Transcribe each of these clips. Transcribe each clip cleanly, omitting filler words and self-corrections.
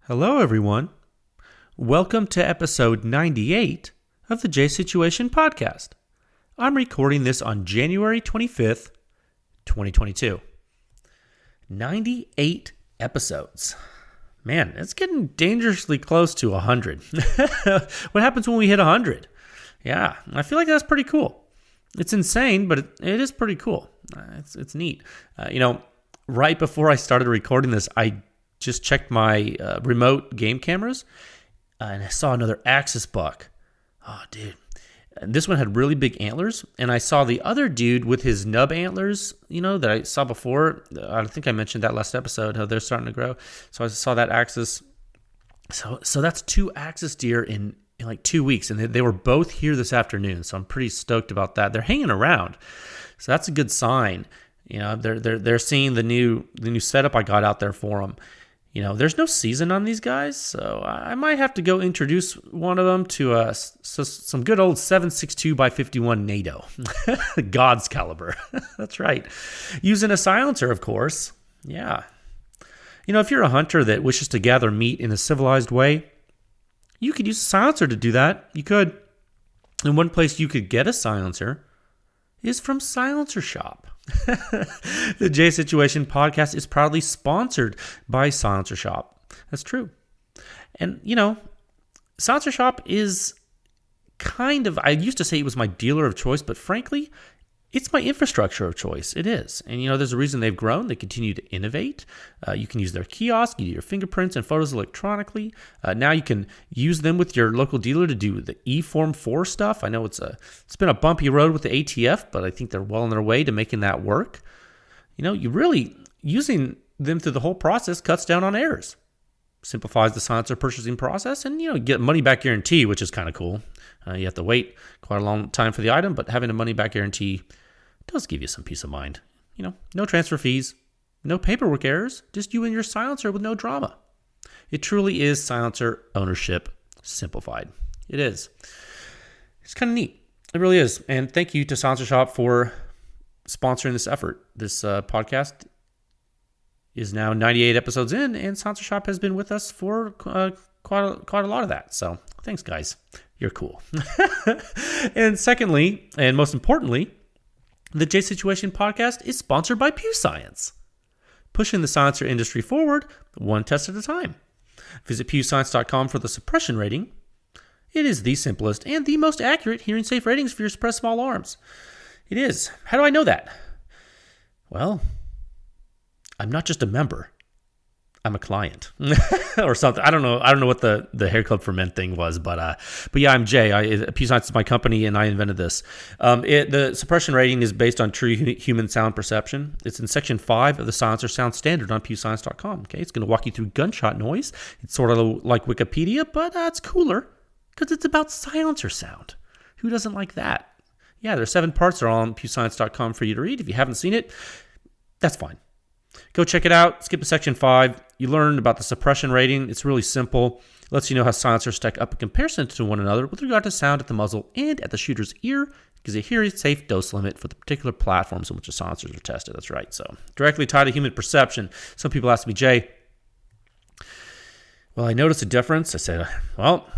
Hello, everyone. Welcome to episode 98 of the J Situation Podcast. I'm recording this on January 25th, 2022. 98 episodes. Man, it's getting dangerously close to 100. What happens when we hit 100? Yeah, I feel like that's pretty cool. It's insane, but it is pretty cool. It's neat. Right before I started recording this, I just checked my remote game cameras, and I saw another axis buck. Oh, dude. And this one had really big antlers, and I saw the other dude with his nub antlers, that I saw before. I think I mentioned that last episode, how they're starting to grow. So I saw that axis. So that's two axis deer in like 2 weeks, and they were both here this afternoon, so I'm pretty stoked about that. They're hanging around, so that's a good sign. They're seeing the new setup I got out there for them. There's no season on these guys, so I might have to go introduce one of them to some good old 7.62 by 51 NATO. God's caliber. That's right. Using a silencer, of course. Yeah. If you're a hunter that wishes to gather meat in a civilized way, you could use a silencer to do that. You could. And one place you could get a silencer is from Silencer Shop. The J Situation Podcast is proudly sponsored by Silencer Shop. That's true. And, Silencer Shop is I used to say it was my dealer of choice, but frankly, it's my infrastructure of choice. It is. And, there's a reason they've grown. They continue to innovate. You can use their kiosk, you do your fingerprints and photos electronically. Now you can use them with your local dealer to do the E-Form 4 stuff. I know it's been a bumpy road with the ATF, but I think they're well on their way to making that work. You really, using them through the whole process cuts down on errors. Simplifies the silencer purchasing process, and, get money back guarantee, which is kind of cool. You have to wait quite a long time for the item, but having a money back guarantee does give you some peace of mind. No transfer fees, no paperwork errors, just you and your silencer with no drama. It truly is silencer ownership simplified. It is. It's kind of neat. It really is. And thank you to Silencer Shop for sponsoring this effort. This podcast is now 98 episodes in, and Silencer Shop has been with us for quite a lot of that. So thanks, guys. You're cool. And secondly, and most importantly, the J Situation Podcast is sponsored by PEW Science, pushing the silencer industry forward one test at a time. Visit PEWScience.com for the suppression rating. It is the simplest and the most accurate hearing safe ratings for your suppressed small arms. It is. How do I know that? Well, I'm not just a member. I'm a client or something. I don't know what the Hair Club for Men thing was, but yeah, I'm Jay. PEW Science is my company, and I invented this. The suppression rating is based on true human sound perception. It's in section 5 of the Silencer Sound Standard on PEWScience.com. Okay, it's going to walk you through gunshot noise. It's sort of like Wikipedia, but it's cooler because it's about silencer sound. Who doesn't like that? Yeah, there's 7 parts. They're all on PEWScience.com for you to read. If you haven't seen it, that's fine. Go check it out. Skip to section 5. You learn about the suppression rating. It's really simple. It lets you know how silencers stack up in comparison to one another with regard to sound at the muzzle and at the shooter's ear. Gives a hearing safe dose limit for the particular platforms in which the silencers are tested. That's right. So directly tied to human perception. Some people ask me, Jay, well, I noticed a difference. I said, well,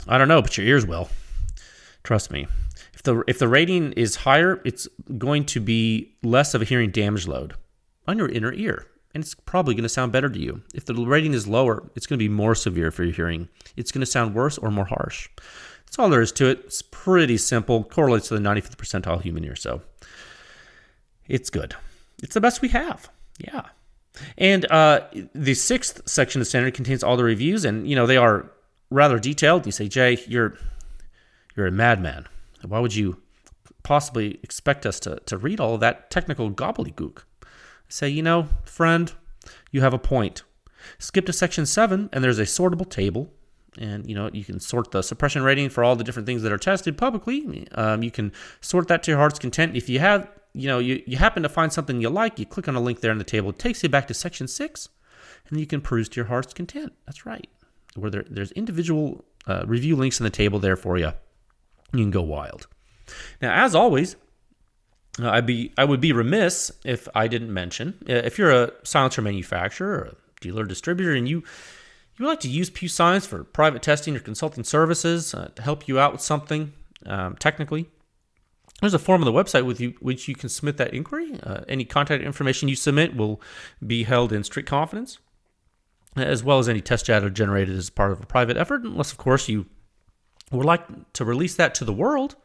I don't know, but your ears will. Trust me. If the rating is higher, it's going to be less of a hearing damage load on your inner ear, and it's probably going to sound better to you. If the rating is lower, it's going to be more severe for your hearing. It's going to sound worse or more harsh. That's all there is to it. It's pretty simple. Correlates to the 95th percentile human ear, so it's good. It's the best we have. Yeah. And the 6th section of the standard contains all the reviews, and they are rather detailed. You say, Jay, you're a madman. Why would you possibly expect us to read all of that technical gobbledygook? Say, friend, you have a point. Skip to section 7, and there's a sortable table. And, you can sort the suppression rating for all the different things that are tested publicly. You can sort that to your heart's content. If you have, you happen to find something you like, you click on a link there in the table. It takes you back to section 6, and you can peruse to your heart's content. That's right. Where there's individual review links in the table there for you. You can go wild. Now, as always, I would be remiss if I didn't mention, if you're a silencer manufacturer or a dealer or distributor and you you would like to use PEW Science for private testing or consulting services to help you out with something technically, there's a form on the website with which you can submit that inquiry. Any contact information you submit will be held in strict confidence, as well as any test data generated as part of a private effort, unless, of course, you would like to release that to the world,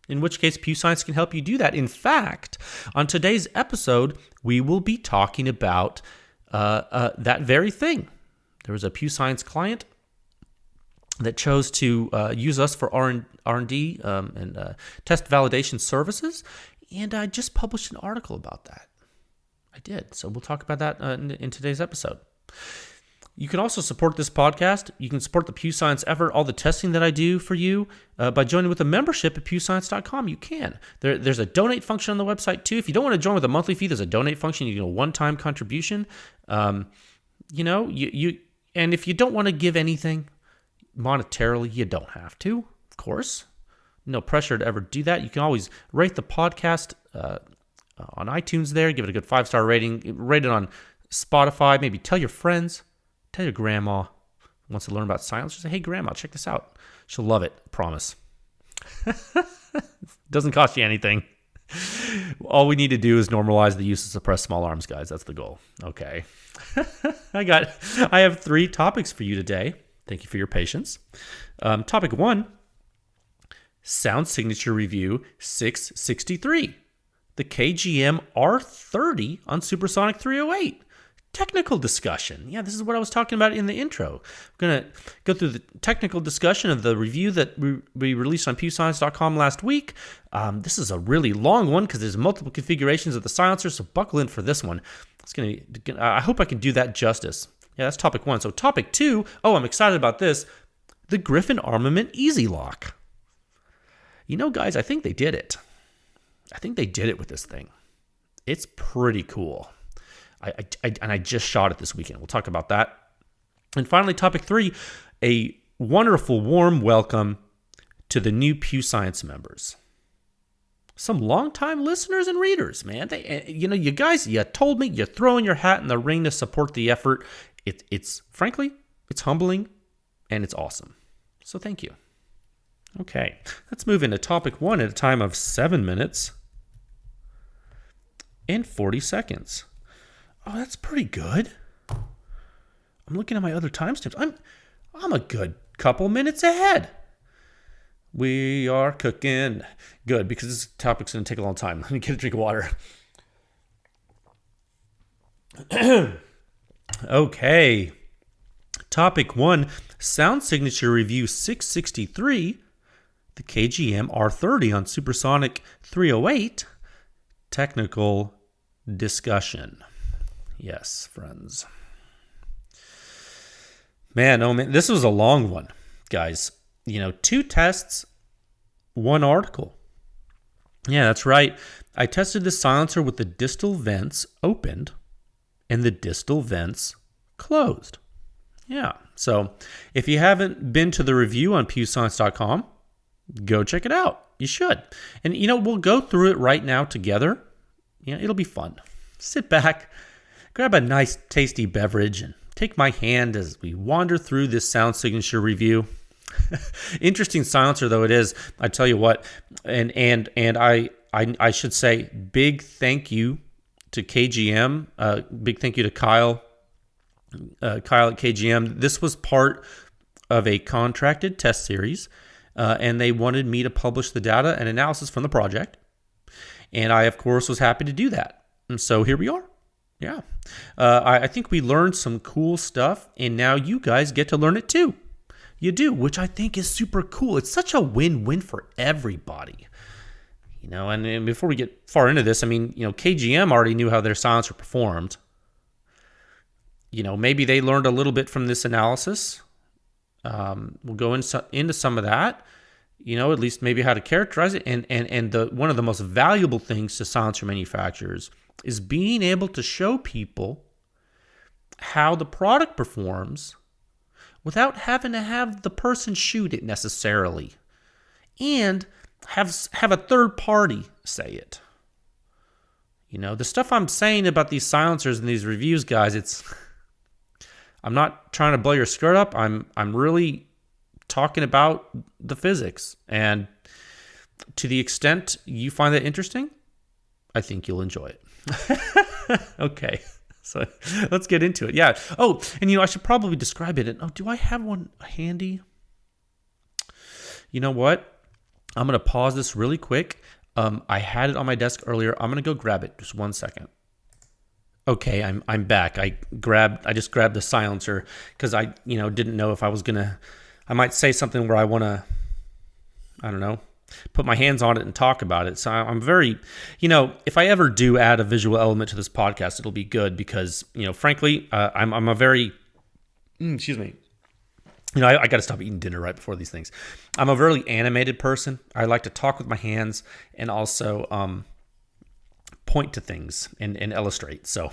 in which case PEW Science can help you do that. In fact, on today's episode, we will be talking about that very thing. There was a PEW Science client that chose to use us for R&D and test validation services, and I just published an article about that. I did, so we'll talk about that in today's episode. You can also support this podcast. You can support the PEW Science effort, all the testing that I do for you, by joining with a membership at PewScience.com. You can. There's a donate function on the website, too. If you don't want to join with a monthly fee, there's a donate function. You get a one-time contribution. And if you don't want to give anything monetarily, you don't have to, of course. No pressure to ever do that. You can always rate the podcast on iTunes there. Give it a good 5-star rating. Rate it on Spotify. Maybe tell your friends. Tell your grandma who wants to learn about science. Just say, hey, grandma, check this out. She'll love it. Promise. Doesn't cost you anything. All we need to do is normalize the use of suppressed small arms, guys. That's the goal. Okay. I have 3 topics for you today. Thank you for your patience. Topic 1, Sound Signature Review 663, the KGM R30 on Supersonic 308. Technical discussion. Yeah, this is what I was talking about in the intro. I'm going to go through the technical discussion of the review that we released on PewScience.com last week. This is a really long one because there's multiple configurations of the silencer, so buckle in for this one. I hope I can do that justice. Yeah, that's topic 1. So topic 2, I'm excited about this, the Griffin Armament EZ-LOK. You know, guys, I think they did it. I think they did it with this thing. It's pretty cool. I just shot it this weekend. We'll talk about that. And finally, topic 3, a wonderful, warm welcome to the new PEW Science members. Some longtime listeners and readers, man. You guys, you told me you're throwing your hat in the ring to support the effort. It's frankly, it's humbling and it's awesome. So thank you. Okay, let's move into topic 1 at a time of 7 minutes and 40 seconds. Oh, that's pretty good. I'm looking at my other timestamps. I'm a good couple minutes ahead. We are cooking. Good, because this topic's going to take a long time. Let me get a drink of water. Okay. Topic 1, Sound Signature Review 663, the KGM R30 on Supersonic 308, technical discussion. Yes, friends. Man, this was a long one, guys. 2 tests, 1 article. Yeah, that's right. I tested the silencer with the distal vents opened and the distal vents closed. Yeah, so if you haven't been to the review on PewScience.com, go check it out. You should. And, we'll go through it right now together. It'll be fun. Sit back, grab a nice, tasty beverage, and take my hand as we wander through this sound signature review. Interesting silencer though it is. I tell you what, and I should say big thank you to KGM. Big thank you to Kyle at KGM. This was part of a contracted test series, and they wanted me to publish the data and analysis from the project. And I, of course, was happy to do that. And so here we are. Yeah. I think we learned some cool stuff, and now you guys get to learn it too. You do, which I think is super cool. It's such a win-win for everybody. And before we get far into this, KGM already knew how their silencer performed. Maybe they learned a little bit from this analysis. We'll go into some of that. At least maybe how to characterize it. And one of the most valuable things to silencer manufacturers is being able to show people how the product performs without having to have the person shoot it necessarily, and have a third party say it. The stuff I'm saying about these silencers and these reviews, guys, I'm not trying to blow your skirt up. I'm really talking about the physics. And to the extent you find that interesting, I think you'll enjoy it. Okay. So let's get into it. Yeah. Oh, and I should probably describe it. And do I have one handy? You know what? I'm going to pause this really quick. I had it on my desk earlier. I'm going to go grab it. Just 1 second. Okay, I'm back. I just grabbed the silencer because I, didn't know if I might say something where I want to, I don't know, put my hands on it and talk about it. So I'm very, if I ever do add a visual element to this podcast, it'll be good because, frankly, I'm a very, excuse me. I got to stop eating dinner right before these things. I'm a very animated person. I like to talk with my hands and also point to things and illustrate. So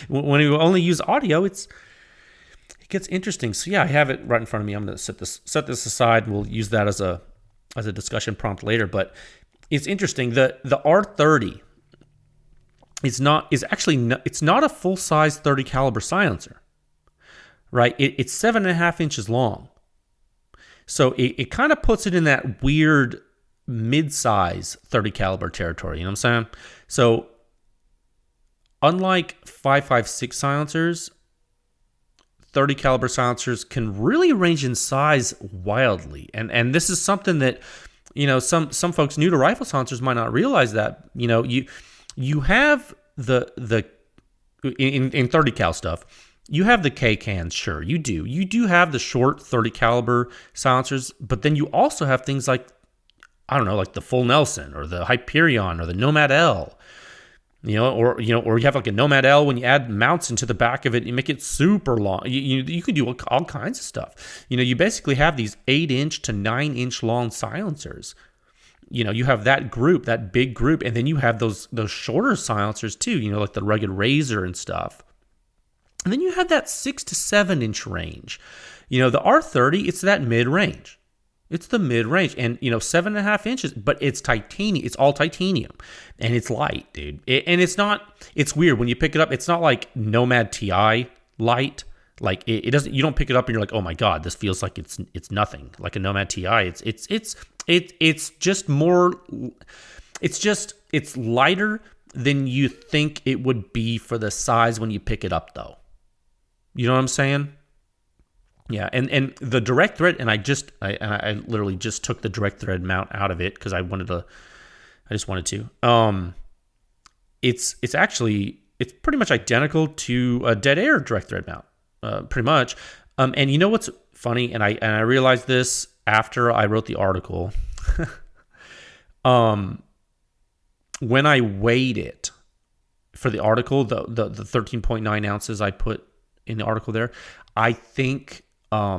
when you only use audio, it gets interesting. So yeah, I have it right in front of me. I'm going to set this aside. We'll use that as a discussion prompt later. But it's interesting. The R30 it's not a full size 30 caliber silencer. Right, it's 7.5 inches long, so it kind of puts it in that weird mid-size 30 caliber territory. You know what I'm saying? So, unlike 5.56 silencers, 30 caliber silencers can really range in size wildly, and this is something that some folks new to rifle silencers might not realize that you have the in 30 cal stuff. You have the K cans, sure, you do. You do have the short 30 caliber silencers, but then you also have things like, I don't know, like the Full Nelson or the Hyperion or the Nomad L, or you have like a Nomad L when you add mounts into the back of it, you make it super long. You can do all kinds of stuff. You basically have these 8-inch to 9-inch long silencers. You have that group, that big group, and then you have those shorter silencers too. Like the rugged Razor and stuff. And then you have that 6 to 7 inch range. The R30, it's that mid range. It's the mid range, and 7.5 inches, but it's titanium. It's all titanium, and it's light, dude. And it's not. It's weird when you pick it up. It's not like Nomad Ti light. Like it doesn't. You don't pick it up and you're like, oh my god, this feels like it's nothing. Like a Nomad Ti. It's just more. It's lighter than you think it would be for the size when you pick it up, though. You know what I'm saying? Yeah, and the direct thread, and I literally just took the direct thread mount out of it because I just wanted to. It's pretty much identical to a dead air direct thread mount, pretty much. And you know what's funny? And I realized this after I wrote the article. When I weighed it for the article, the 13.9 ounces I put in the article there, I think I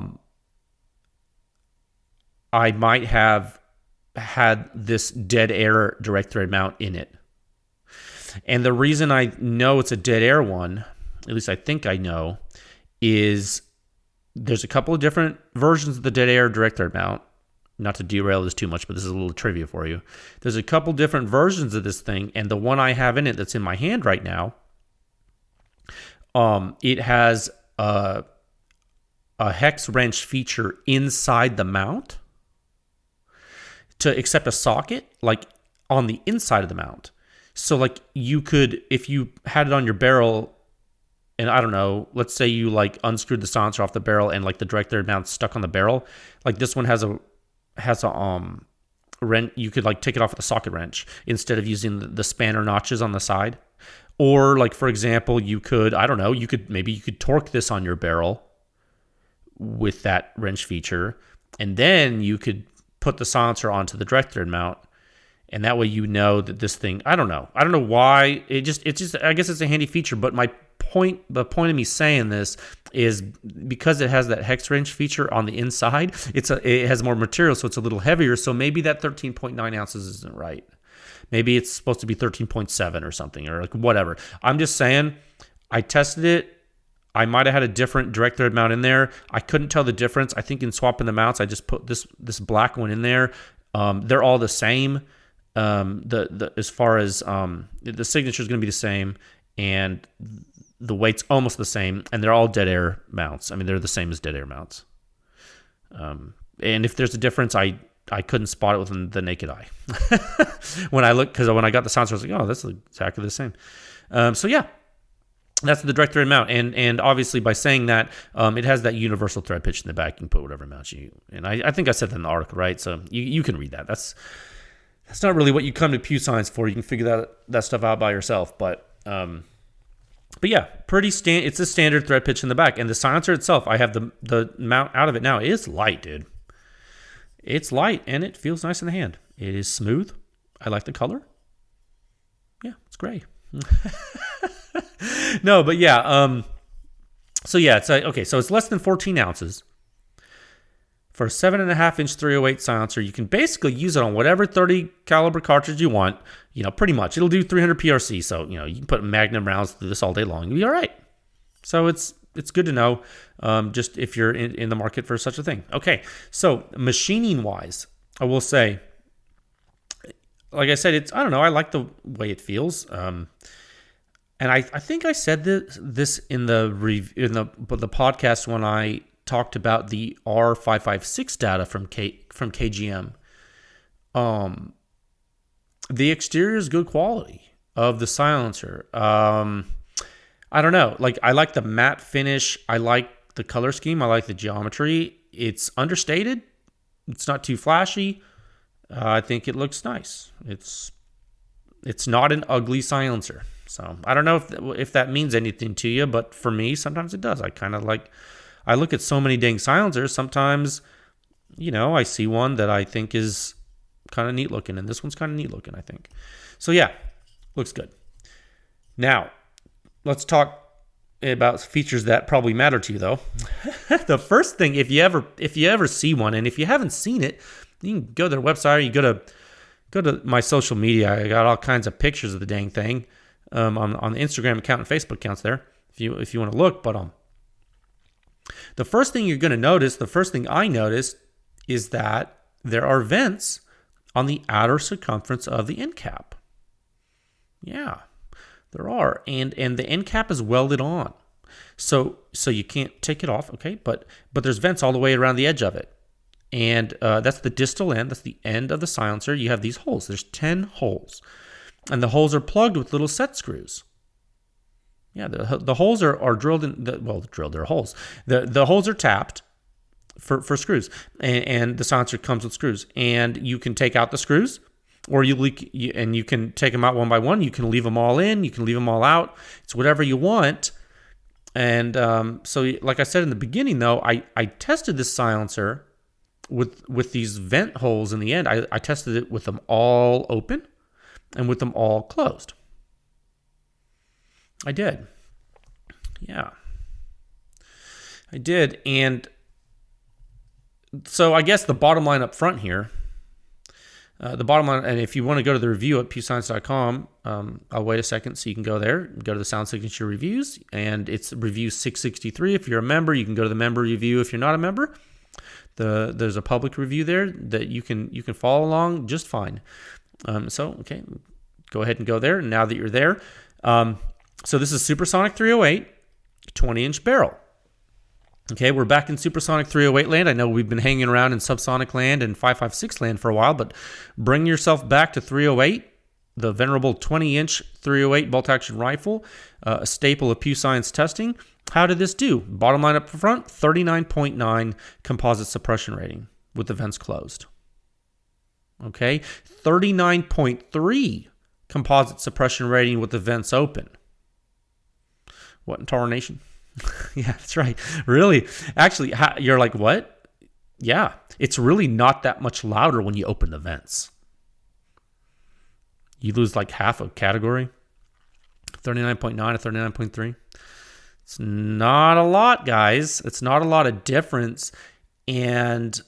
might have had this dead air direct thread mount in it. And the reason I know it's a dead air one, at least I think I know, is there's a couple of different versions of the dead air direct thread mount. Not to derail this too much, but this is a little trivia for you. There's a couple different versions of this thing, and the one I have in it that's in my hand right now, it has a hex wrench feature inside the mount to accept a socket, like on the inside of the mount. So like you could, if you had it on your barrel, and I don't know, let's say you like unscrewed the silencer off the barrel and like the direct thread mount stuck on the barrel, like this one has a wrench. You could like take it off with a socket wrench instead of using the spanner notches on the side. Or like, for example, you could torque this on your barrel with that wrench feature, and then you could put the silencer onto the direct thread mount, and that way that this thing, I don't know why, it's just I guess it's a handy feature. But the point of me saying this is because it has that hex wrench feature on the inside, it has more material, so it's a little heavier. So maybe that 13.9 ounces isn't right. Maybe it's supposed to be 13.7 or something, or like whatever. I'm just saying, I tested it. I might have had a different direct thread mount in there. I couldn't tell the difference. I think in swapping the mounts, I just put this black one in there. They're all the same. As far as the signature is going to be the same, and the weight's almost the same, and they're all dead air mounts. I mean, they're the same as dead air mounts. And if there's a difference, I couldn't spot it with the naked eye. When I looked, because when I got the silencer, I was like, oh, that's exactly the same. So yeah, that's the direct thread mount. And obviously by saying that, it has that universal thread pitch in the back. You can put whatever mount you, and I think I said that in the article, right? So you can read that. That's not really what you come to PEW Science for. You can figure that stuff out by yourself. But yeah, it's a standard thread pitch in the back. And the silencer itself, I have the mount out of it now. It is light, dude. It's light, and it feels nice in the hand. It is smooth. I like the color. Yeah, it's gray. No, but yeah. So yeah, it's okay. So it's less than 14 ounces for a 7.5-inch 308 silencer. You can basically use it on whatever 30 caliber cartridge you want. Pretty much. It'll do 300 PRC. So you can put Magnum rounds through this all day long. You'll be all right. So it's good to know, just if you're in the market for such a thing. Okay, so machining wise, I will say, like I said, I don't know. I like the way it feels. And I think I said this in the podcast when I talked about the R556 data from KGM. The exterior is good quality of the silencer. I don't know. Like, I like the matte finish. I like the color scheme. I like the geometry. It's understated. It's not too flashy. I think it looks nice. It's not an ugly silencer. So I don't know if that means anything to you, but for me, sometimes it does. I look at so many dang silencers. Sometimes, I see one that I think is kind of neat looking, and this one's kind of neat looking, I think. So yeah, looks good. Now, let's talk about features that probably matter to you, though. The first thing, if you ever see one, and if you haven't seen it, you can go to their website, or you go to my social media. I got all kinds of pictures of the dang thing on the Instagram account and Facebook accounts there, if you want to look. But the first thing you're going to notice, the first thing I noticed, is that there are vents on the outer circumference of the end cap. Yeah. There are, and the end cap is welded on, so you can't take it off. Okay, but there's vents all the way around the edge of it, and that's the distal end. That's the end of the silencer. You have these holes. There's 10 holes, and the holes are plugged with little set screws. Yeah, the holes are drilled in. Drilled. They're holes. The holes are tapped for screws, and the silencer comes with screws, and you can take out the screws. Or you can take them out one by one. You can leave them all in. You can leave them all out. It's whatever you want. And so, like I said in the beginning, though, I tested this silencer with these vent holes in the end. I tested it with them all open and with them all closed. I did. Yeah. I did. And so I guess the bottom line up front here, the bottom line, and if you want to go to the review at pewscience.com, I'll wait a second so you can go there, go to the sound signature reviews, and it's review 663. If you're a member, you can go to the member review. If you're not a member, there's a public review there that you can follow along just fine. Okay, go ahead and go there. Now that you're there, so this is Supersonic 308, 20-inch barrel. Okay, we're back in Supersonic 308 land. I know we've been hanging around in Subsonic land and 556 land for a while, but bring yourself back to 308, the venerable 20-inch 308 bolt-action rifle, a staple of PEW Science testing. How did this do? Bottom line up front, 39.9 composite suppression rating with the vents closed. Okay, 39.3 composite suppression rating with the vents open. What in tarnation? Yeah, that's right. Really, actually, you're like, what? Yeah, it's really not that much louder when you open the vents. You lose like half a category. 39.9 to 39.3. It's not a lot, guys. It's not a lot of difference. And,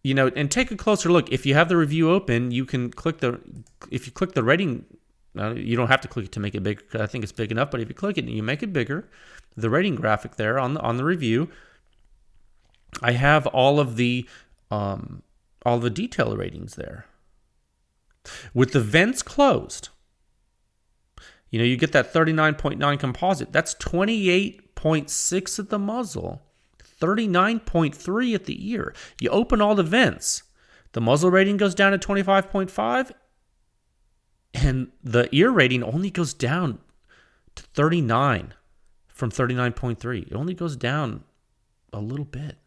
and take a closer look. If you have the review open, you can if you click the rating. You don't have to click it to make it bigger, because I think it's big enough. But if you click it and you make it bigger, the rating graphic there on the review, I have all the detail ratings there. With the vents closed, You get that 39.9 composite. That's 28.6 at the muzzle, 39.3 at the ear. You open all the vents. The muzzle rating goes down to 25.5, and the ear rating only goes down to 39 from 39.3. It only goes down a little bit.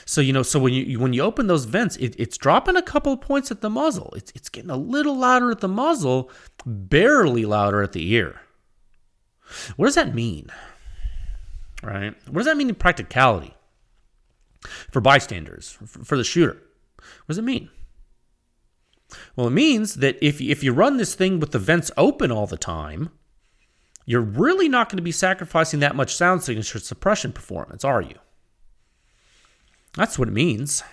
So, so when you open those vents, it's dropping a couple of points at the muzzle. It's getting a little louder at the muzzle, barely louder at the ear. What does that mean? Right? What does that mean in practicality? For bystanders, for the shooter. What does it mean? Well, it means that if you run this thing with the vents open all the time, you're really not going to be sacrificing that much sound signature suppression performance, are you? That's what it means.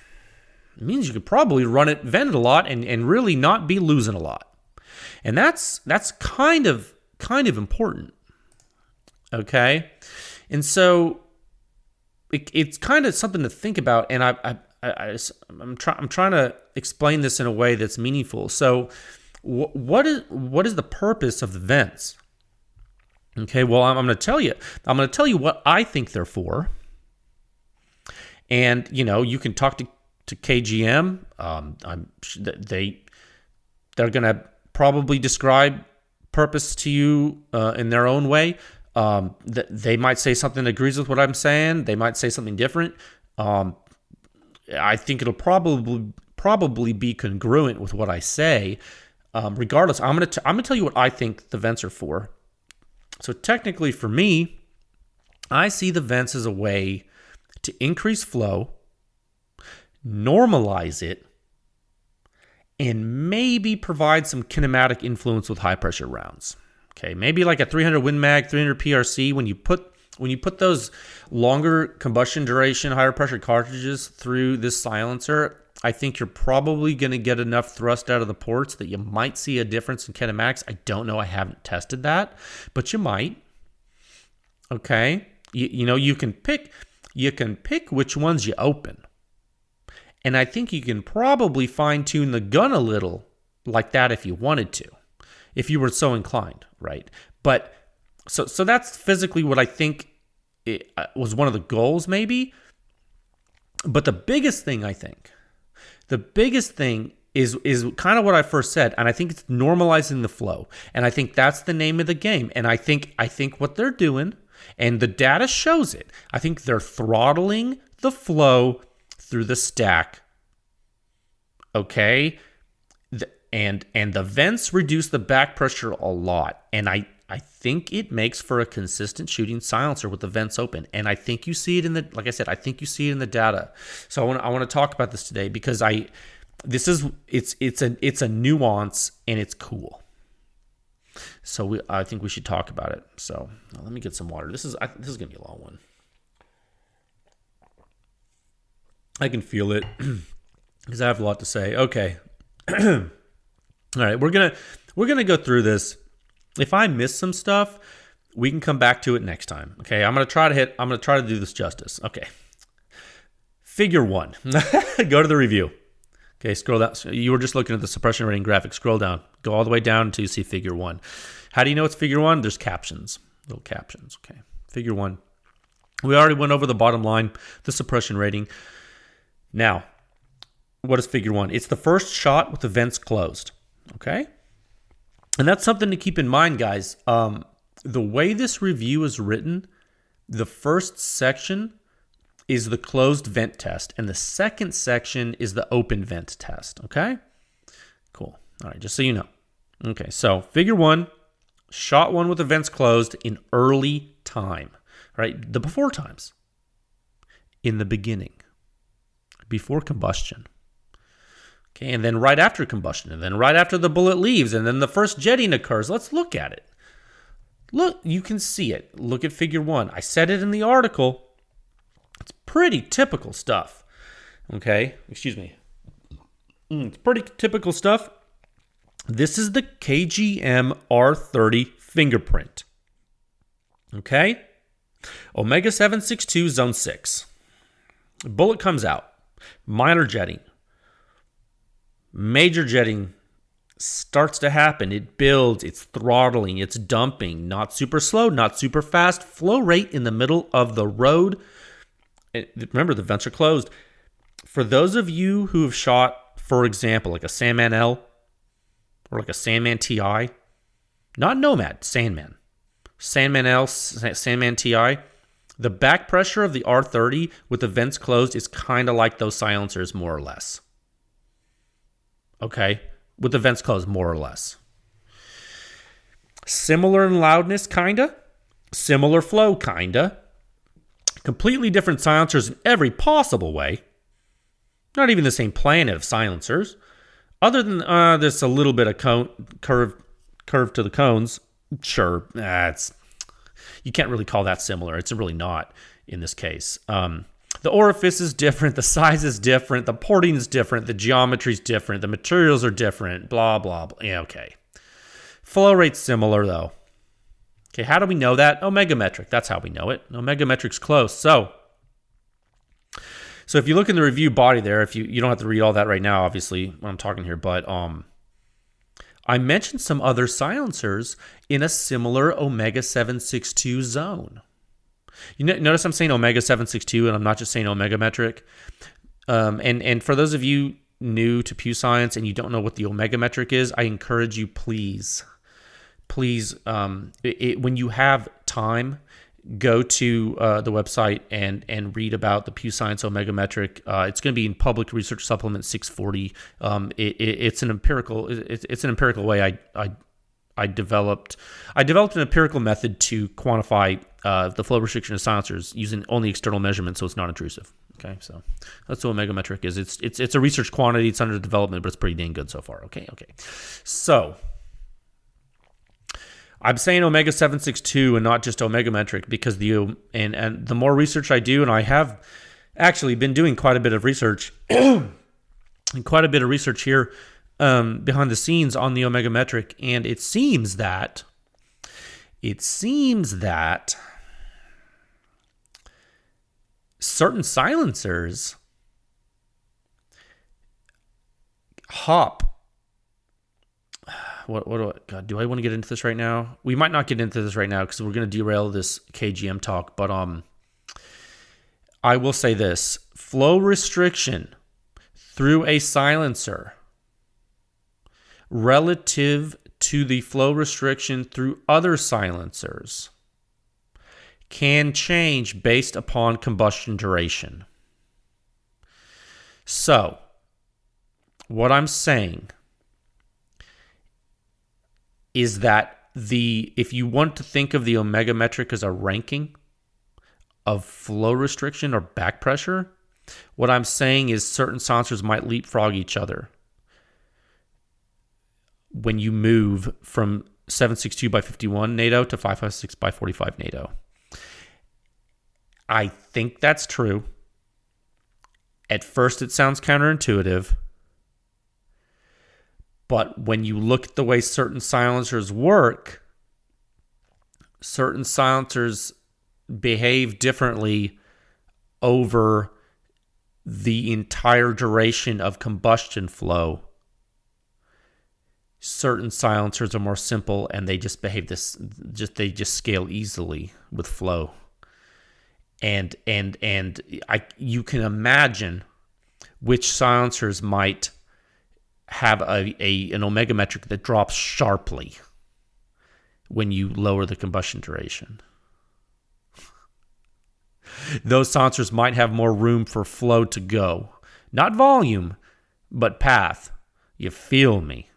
It means you could probably run it vented a lot and really not be losing a lot. And that's kind of important. Okay? And so it's kind of something to think about, and I'm trying to explain this in a way that's meaningful. So what is the purpose of the vents? Okay, well, I'm going to tell you. I'm going to tell you what I think they're for. And, you can talk to KGM. They're going to probably describe purpose to you in their own way. They might say something that agrees with what I'm saying. They might say something different. I think it'll probably be congruent with what I say. Regardless, I'm gonna tell you what I think the vents are for. So technically, for me, I see the vents as a way to increase flow, normalize it, and maybe provide some kinematic influence with high pressure rounds. Okay, maybe like a 300 Win Mag, 300 PRC. When you put those longer combustion duration, higher pressure cartridges through this silencer, I think you're probably going to get enough thrust out of the ports that you might see a difference in kinematics. I don't know. I haven't tested that, but you might. Okay, you can pick which ones you open, and I think you can probably fine tune the gun a little like that if you wanted to, if you were so inclined, right? But so that's physically what I think it was one of the goals, maybe. But the biggest thing is kind of what I first said, and I think it's normalizing the flow, and I think that's the name of the game. And I think what they're doing, and the data shows it, I think they're throttling the flow through the stack. Okay, and the vents reduce the back pressure a lot, and I think it makes for a consistent shooting silencer with the vents open. And I think you see it like I said, I think you see it in the data. So I want to talk about this today because it's a nuance and it's cool. So I think we should talk about it. So let me get some water. This is gonna be a long one. I can feel it because I have a lot to say. Okay. All right, we're gonna go through this. If I miss some stuff, we can come back to it next time. Okay, I'm gonna try to do this justice. Okay, Figure 1. Go to the review. Okay, scroll down. You were just looking at the suppression rating graphic. Scroll down. Go all the way down until you see Figure 1. How do you know it's Figure 1? There's captions, little captions. Okay, Figure 1. We already went over the bottom line, the suppression rating. Now, what is Figure 1? It's the first shot with the vents closed. Okay? And that's something to keep in mind, guys. The way this review is written, the first section is the closed vent test, and the second section is the open vent test. Okay? Cool. All right, just so you know. Okay, so Figure 1, shot 1 with the vents closed in early time. Right? The before times. In the beginning. Before combustion. Okay, and then right after combustion, and then right after the bullet leaves, and then the first jetting occurs. Let's look at it. Look, you can see it. Look at Figure 1. I said it in the article. It's pretty typical stuff. Okay, excuse me. It's pretty typical stuff. This is the KGM R30 fingerprint. Okay? Omega 762 Zone 6. Bullet comes out. Minor jetting. Major jetting starts to happen. It builds, it's throttling, it's dumping, not super slow, not super fast, flow rate in the middle of the road. Remember, the vents are closed. For those of you who have shot, for example, like a Sandman L or like a Sandman TI, not Nomad, Sandman. Sandman L, Sandman TI, the back pressure of the R30 with the vents closed is kind of like those silencers, more or less. Okay? With the vents closed, more or less. Similar in loudness, kinda. Similar flow, kinda. Completely different silencers in every possible way. Not even the same planet of silencers. Other than there's a little bit of curve to the cones. Sure, you can't really call that similar. It's really not in this case. The orifice is different. The size is different. The porting is different. The geometry is different. The materials are different. Blah, blah, blah. Yeah, okay. Flow rate's similar, though. Okay, how do we know that? Omega metric. That's how we know it. Omega metric's close. So if you look in the review body there, if you don't have to read all that right now, obviously, when I'm talking here, but I mentioned some other silencers in a similar Omega 762 zone. You notice I'm saying Omega 762, and I'm not just saying Omega metric. And for those of you new to PEW Science and you don't know what the Omega metric is, I encourage you, please, when you have time, go to the website and read about the PEW Science Omega metric. It's going to be in Public Research Supplement 640. It's an empirical way I developed an empirical method to quantify the flow restriction of silencers using only external measurements, so it's not intrusive. Okay, so that's what Omega metric is. It's a research quantity. It's under development, but it's pretty dang good so far. Okay. So I'm saying Omega 762 and not just Omega metric because the more research I do, and I have actually been doing quite a bit of research and quite a bit of research here behind the scenes on the Omega metric, and it seems that certain silencers hop. God, do I want to get into this right now? We might not get into this right now because we're going to derail this KGM talk, but I will say this. Flow restriction through a silencer relative to the flow restriction through other silencers can change based upon combustion duration. So, what I'm saying is that if you want to think of the Omega metric as a ranking of flow restriction or back pressure, what I'm saying is certain silencers might leapfrog each other when you move from 762 by 51 NATO to 556 by 45 NATO. I think that's true. At first, it sounds counterintuitive. But when you look at the way certain silencers work, certain silencers behave differently over the entire duration of combustion flow. Certain silencers are more simple and they just behave they just scale easily with flow. And you can imagine which silencers might have an Omega metric that drops sharply when you lower the combustion duration. Those silencers might have more room for flow to go. Not volume, but path. You feel me?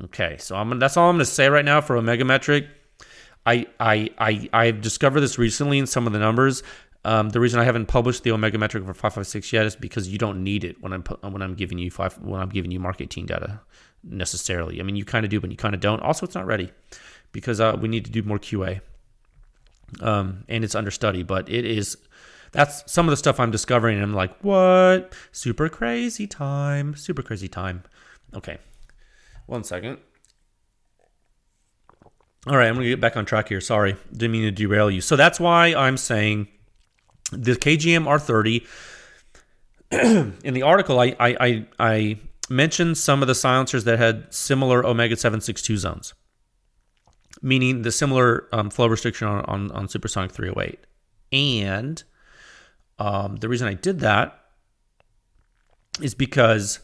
Okay, so that's all I'm going to say right now for Omega metric. I've discovered this recently in some of the numbers. The reason I haven't published the Omega metric for 556 yet is because you don't need it when I'm giving you Mark 18 data necessarily. I mean, you kind of do, but you kind of don't. Also, it's not ready because we need to do more QA, and it's understudy. But that's some of the stuff I'm discovering, and I'm like, what? Super crazy time. Okay, 1 second. All right, I'm gonna get back on track here. Sorry, didn't mean to derail you. So that's why I'm saying the KGM R30. In the article, I mentioned some of the silencers that had similar Omega 762 zones, meaning the similar flow restriction on supersonic 308. And the reason I did that is because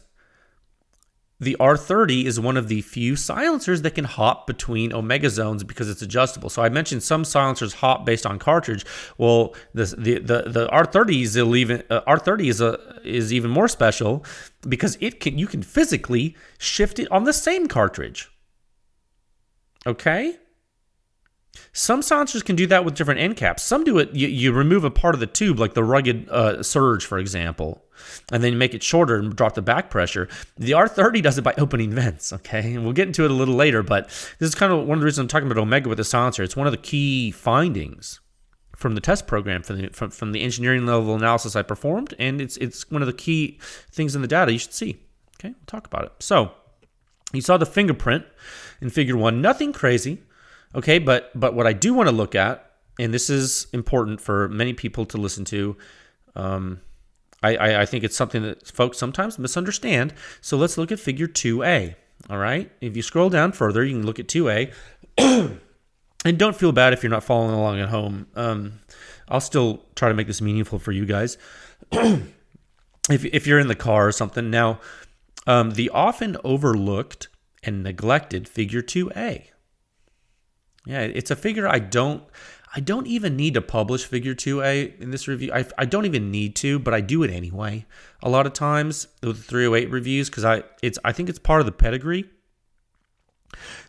the R30 is one of the few silencers that can hop between Omega zones because it's adjustable. So I mentioned some silencers hop based on cartridge. Well, the R30 is even more special because you can physically shift it on the same cartridge. Okay? Some silencers can do that with different end caps. Some do it, you remove a part of the tube, like the rugged surge, for example, and then you make it shorter and drop the back pressure. The R30 does it by opening vents, okay? And we'll get into it a little later, but this is kind of one of the reasons I'm talking about Omega with the silencer. It's one of the key findings from the test program, from the engineering level analysis I performed, and it's one of the key things in the data you should see. Okay, we'll talk about it. So you saw the fingerprint in Figure 1. Nothing crazy. Okay, but what I do want to look at, and this is important for many people to listen to, I think it's something that folks sometimes misunderstand. So let's look at Figure 2A, all right? If you scroll down further, you can look at 2A. And don't feel bad if you're not following along at home. I'll still try to make this meaningful for you guys. If you're in the car or something. Now, the often overlooked and neglected Figure 2A. Yeah, it's a figure I don't even need to publish Figure 2A in this review. I don't even need to, but I do it anyway. A lot of times with the 308 reviews because I think it's part of the pedigree.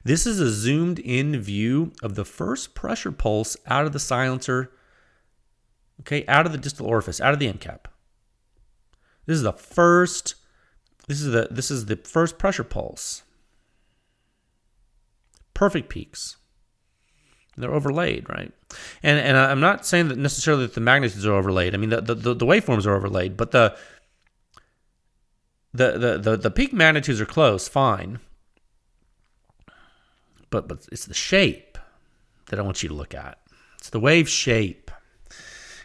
This is a zoomed in view of the first pressure pulse out of the silencer, okay, out of the distal orifice, out of the end cap. This is the first pressure pulse. Perfect peaks. They're overlaid, right? And I'm not saying that necessarily that the magnitudes are overlaid. I mean, the waveforms are overlaid, but the peak magnitudes are close, fine. But it's the shape that I want you to look at. It's the wave shape.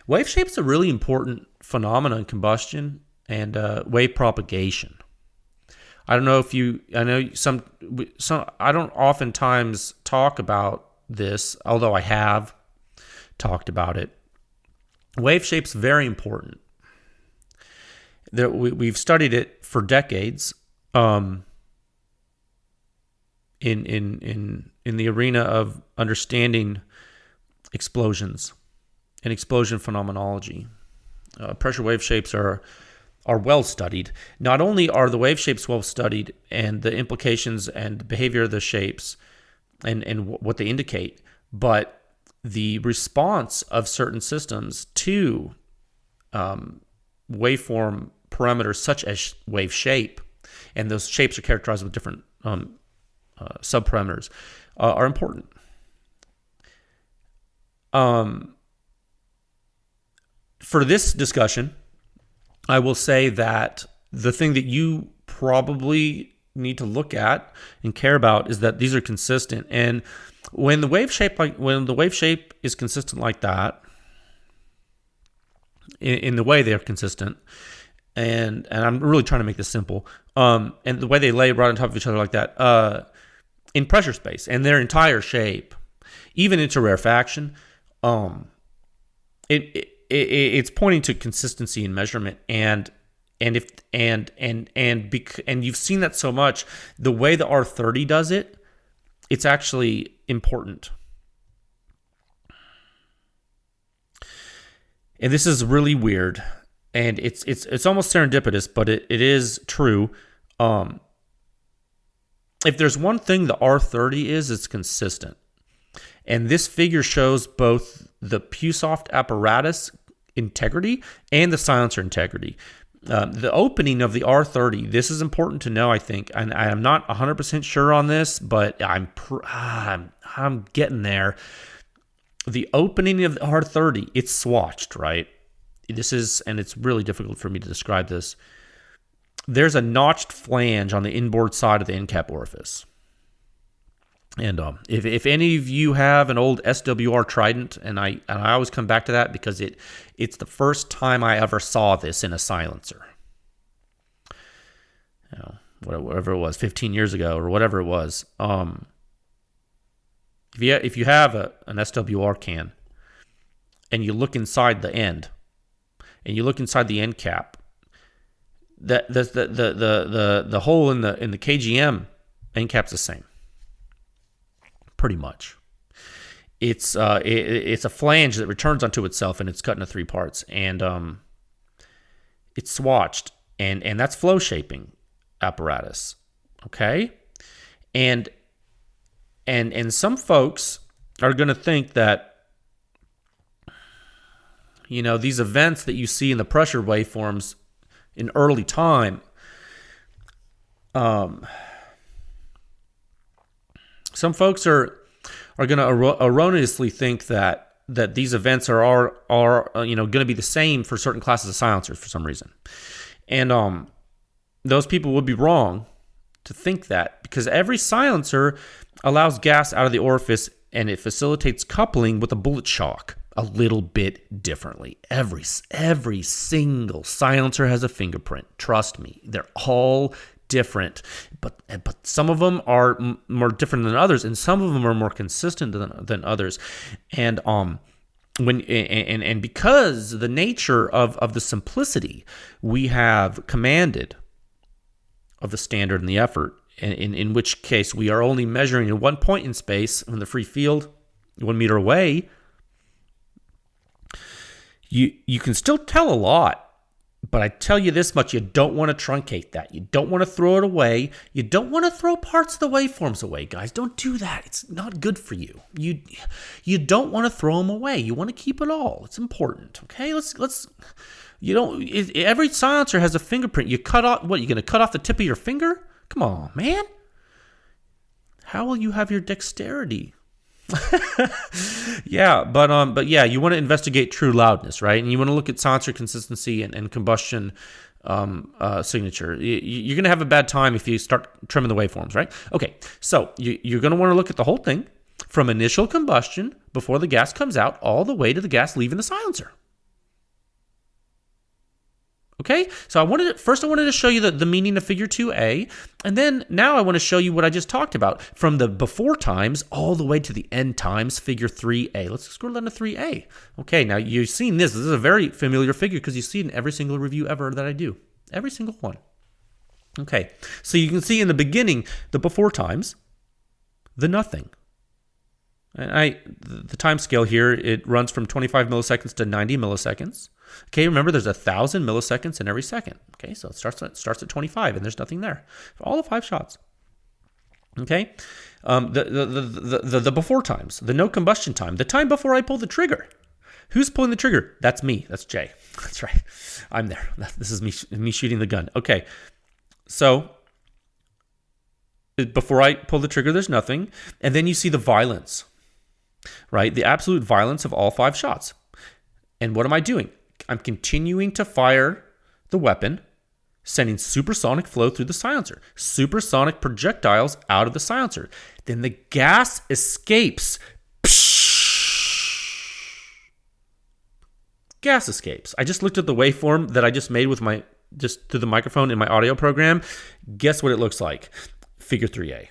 Wave shape is a really important phenomenon in combustion and wave propagation. I don't know if I know some. I don't oftentimes talk about this, although I have talked about it. Wave shape's very important. We've studied it for decades in the arena of understanding explosions and explosion phenomenology. Pressure wave shapes are well studied. Not only are the wave shapes well studied and the implications and behavior of the shapes and what they indicate, but the response of certain systems to waveform parameters such as wave shape, and those shapes are characterized with different subparameters, are important. For this discussion, I will say that the thing that you probably need to look at and care about is that these are consistent. And when the wave shape is consistent like that, in the way they're consistent, and I'm really trying to make this simple, and the way they lay right on top of each other like that, in pressure space and their entire shape, even into rarefaction, it's pointing to consistency in measurement, and you've seen that so much. The way the R30 does it, it's actually important. And this is really weird, and it's almost serendipitous, but it is true. If there's one thing the R30 is, it's consistent. And this figure shows both the PewSoft apparatus integrity and the silencer integrity. The opening of the R30, this is important to know, I think, and I'm not 100% sure on this, but I'm getting there. The opening of the R30, it's swatched, right? And it's really difficult for me to describe this. There's a notched flange on the inboard side of the end cap orifice. And if any of you have an old SWR Trident, and I always come back to that because it's the first time I ever saw this in a silencer. whatever it was, 15 years ago or whatever it was. If you have an SWR can and you look inside the end and you look inside the end cap, the hole in the KGM end cap's the same, pretty much. It's a flange that returns onto itself, and it's cut into 3 parts, and it's swatched, and that's flow shaping apparatus, okay? And some folks are going to think that, you know, these events that you see in the pressure waveforms in early time, some folks are going to erroneously think that these events are going to be the same for certain classes of silencers for some reason, and those people would be wrong to think that, because every silencer allows gas out of the orifice and it facilitates coupling with a bullet shock a little bit differently. Every single silencer has a fingerprint. Trust me, they're all different, but some of them are more different than others, and some of them are more consistent than others. And because the nature of the simplicity we have commanded of the standard and the effort, in which case we are only measuring at one point in space in the free field, 1 meter away, you can still tell a lot. But I tell you this much, you don't want to truncate that. You don't want to throw it away. You don't want to throw parts of the waveforms away, guys. Don't do that. It's not good for you. You don't want to throw them away. You want to keep it all. It's important, okay? Every silencer has a fingerprint. You cut off, what, you're going to cut off the tip of your finger? Come on, man. How will you have your dexterity? Yeah, but yeah, you want to investigate true loudness, right? And you want to look at silencer consistency and combustion signature. You're going to have a bad time if you start trimming the waveforms, right? Okay, so you're going to want to look at the whole thing from initial combustion before the gas comes out all the way to the gas leaving the silencer. Okay, so I wanted to show you the meaning of figure 2A, and then now I want to show you what I just talked about from the before times all the way to the end times, figure 3A. Let's scroll down to 3A. Okay, now you've seen this. This is a very familiar figure because you see it in every single review ever that I do. Every single one. Okay, so you can see in the beginning, the before times, the nothing. And the time scale here, it runs from 25 milliseconds to 90 milliseconds. Okay, remember there's 1,000 milliseconds in every second. Okay, so it starts at 25 and there's nothing there for all the 5 shots. Okay, the before times, the no combustion time, the time before I pull the trigger. Who's pulling the trigger? That's me. That's Jay. That's right. I'm there. This is me shooting the gun. Okay, so before I pull the trigger, there's nothing, and then you see the violence, right? The absolute violence of all 5 shots. And what am I doing? I'm continuing to fire the weapon, sending supersonic flow through the silencer, supersonic projectiles out of the silencer. Then the gas escapes. Gas escapes. I just looked at the waveform that I just made with just through the microphone in my audio program. Guess what it looks like? Figure 3A.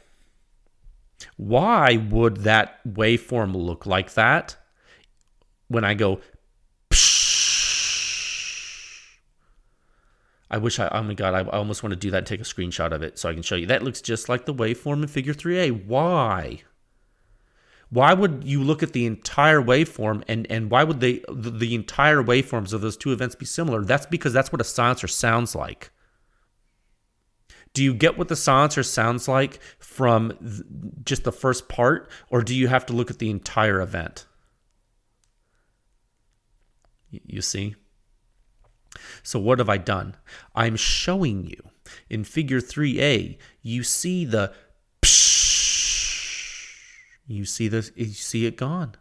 Why would that waveform look like that when I go oh my God, I almost want to do that and take a screenshot of it so I can show you. That looks just like the waveform in figure 3A. Why? Why would you look at the entire waveform and why would the entire waveforms of those 2 events be similar? That's because that's what a silencer sounds like. Do you get what the silencer sounds like from just the first part, or do you have to look at the entire event? You see? So what have I done? I'm showing you in figure 3A, you see the psh, you see it gone.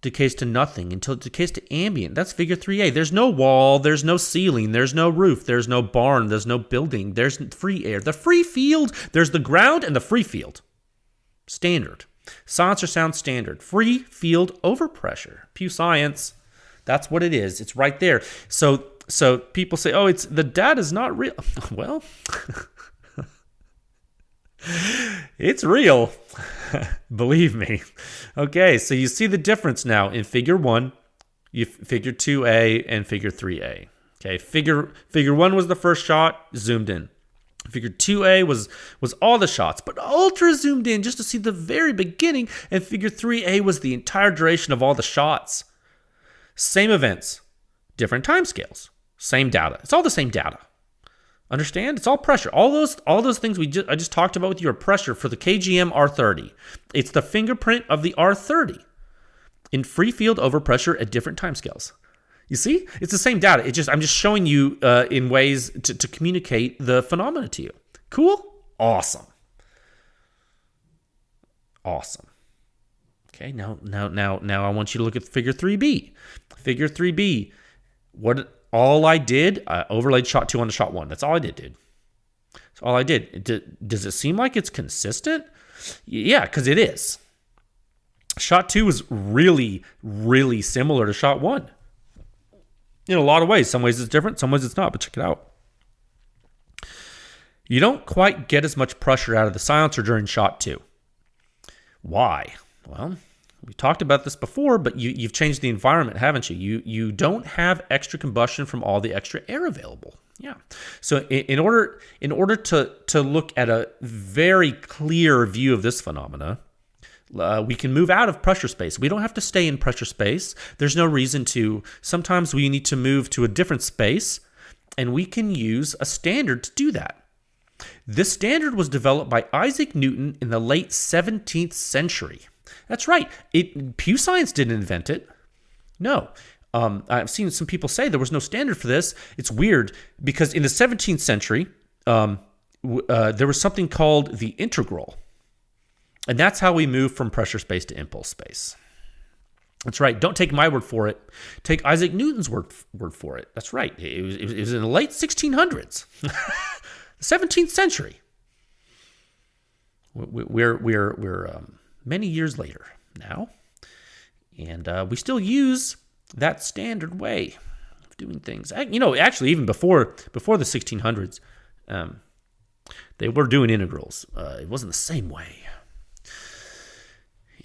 Decays to nothing until it decays to ambient. That's figure 3A. There's no wall, there's no ceiling, there's no roof, there's no barn, there's no building, there's free air. The free field, there's the ground and the free field. Standard. Silencer sound standard. Free field overpressure. PEW Science. That's what it is. It's right there. So So people say, oh, it's the data's not real. Well, it's real. Believe me. Okay, so you see the difference now in figure 1, figure 2A, and figure 3A. Okay, figure 1 was the first shot, zoomed in. Figure 2A was all the shots, but ultra zoomed in just to see the very beginning, and figure 3A was the entire duration of all the shots. Same events, different timescales, same data. It's all the same data. Understand? It's all pressure. All those things I just talked about with you are pressure for the KGM R30. It's the fingerprint of the R30 in free field over pressure at different timescales. You see? It's the same data. I'm just showing you in ways to communicate the phenomena to you. Cool? Awesome. Okay, now I want you to look at figure 3B. Figure 3B, all I did, I overlaid shot 2 onto shot 1. That's all I did, dude. That's all I did. Does it seem like it's consistent? Yeah, because it is. Shot 2 was really, really similar to shot 1. In a lot of ways. Some ways it's different, some ways it's not, but check it out. You don't quite get as much pressure out of the silencer during shot 2. Why? Well, we talked about this before, but you've changed the environment, haven't you? You don't have extra combustion from all the extra air available. Yeah. So in order to look at a very clear view of this phenomena, we can move out of pressure space. We don't have to stay in pressure space. There's no reason to. Sometimes we need to move to a different space, and we can use a standard to do that. This standard was developed by Isaac Newton in the late 17th century. That's right. PEW Science didn't invent it. No. I've seen some people say there was no standard for this. It's weird because in the 17th century, there was something called the integral. And that's how we move from pressure space to impulse space. That's right. Don't take my word for it. Take Isaac Newton's word for it. That's right. It was in the late 1600s, the 17th century. We're many years later now, and we still use that standard way of doing things. Actually, even before the 1600s, they were doing integrals. It wasn't the same way.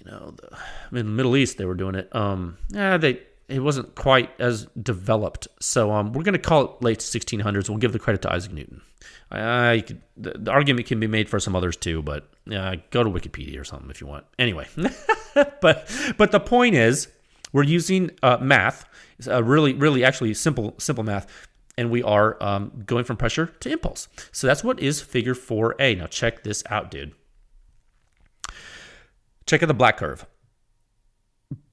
In the Middle East, they were doing it. It wasn't quite as developed. So we're going to call it late 1600s. We'll give the credit to Isaac Newton. The argument can be made for some others too, but go to Wikipedia or something if you want. Anyway, but the point is, we're using math, really actually simple math, and we are going from pressure to impulse. So that's what is figure 4A. Now check this out, dude. Check out the black curve.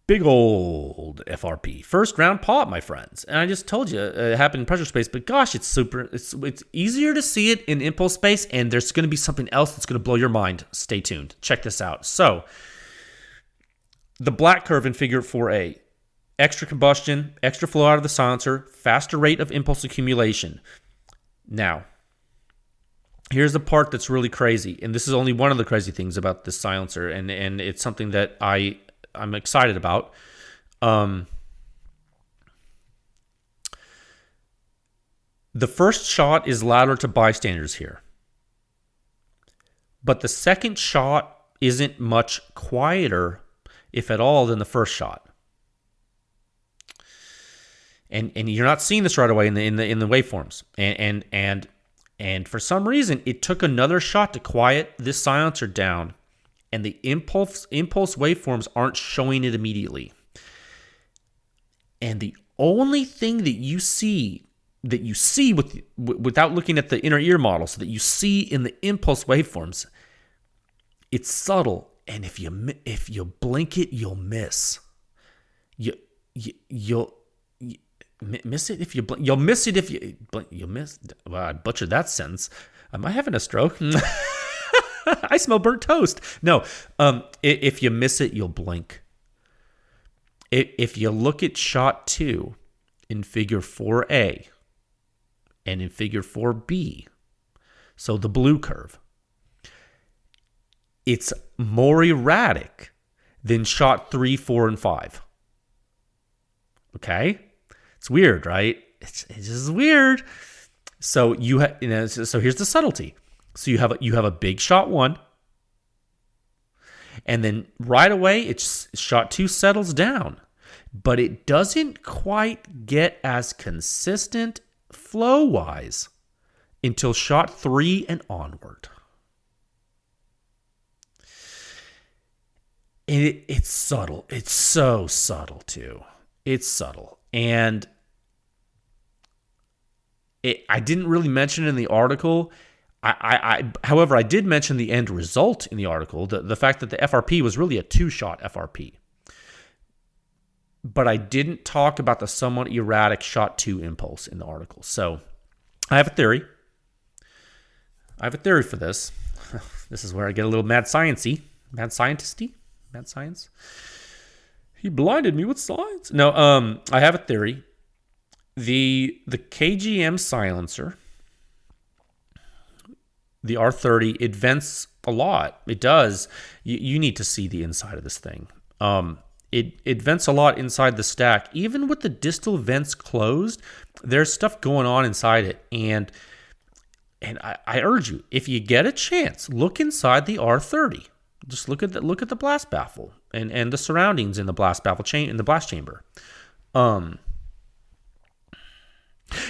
Big old FRP. First round pop, my friends. And I just told you it happened in pressure space, but gosh, it's easier to see it in impulse space, and there's going to be something else that's going to blow your mind. Stay tuned. Check this out. So, the black curve in figure 4A. Extra combustion, extra flow out of the silencer, faster rate of impulse accumulation. Now, here's the part that's really crazy, and this is only one of the crazy things about this silencer, and it's something that I'm excited about. The first shot is louder to bystanders here, but the second shot isn't much quieter, if at all, than the first shot. And you're not seeing this right away in the waveforms, and for some reason, it took another shot to quiet this silencer down, and the impulse waveforms aren't showing it immediately. And the only thing that you see without looking at the inner ear model, so that you see in the impulse waveforms, it's subtle, and if you blink it, you'll miss. You'll miss it if you blink. You'll miss it if you blink. You'll miss. Well, I butchered that sentence. Am I having a stroke? I smell burnt toast. No, if you miss it, you'll blink. If you look at shot 2 in figure 4A and in figure 4B, so the blue curve, it's more erratic than shot 3, 4, and 5. Okay? It's weird, right? It's just weird. So so here's the subtlety. So you have a big shot 1, and then right away it's shot 2 settles down, but it doesn't quite get as consistent flow wise until shot 3 and onward. And it's subtle. It's so subtle too. It's subtle. And I didn't really mention it in the article. However, I did mention the end result in the article, the fact that the FRP was really a 2-shot FRP. But I didn't talk about the somewhat erratic shot 2 impulse in the article. So I have a theory. I have a theory for this. This is where I get a little mad science-y. Mad scientist-y? Mad science? He blinded me with science. No, I have a theory. The KGM silencer, the R30, it vents a lot. It does. You need to see the inside of this thing. It vents a lot inside the stack. Even with the distal vents closed, there's stuff going on inside it. And I urge you, if you get a chance, look inside the R30. Just look at the blast baffle and the surroundings in the blast baffle in the blast chamber.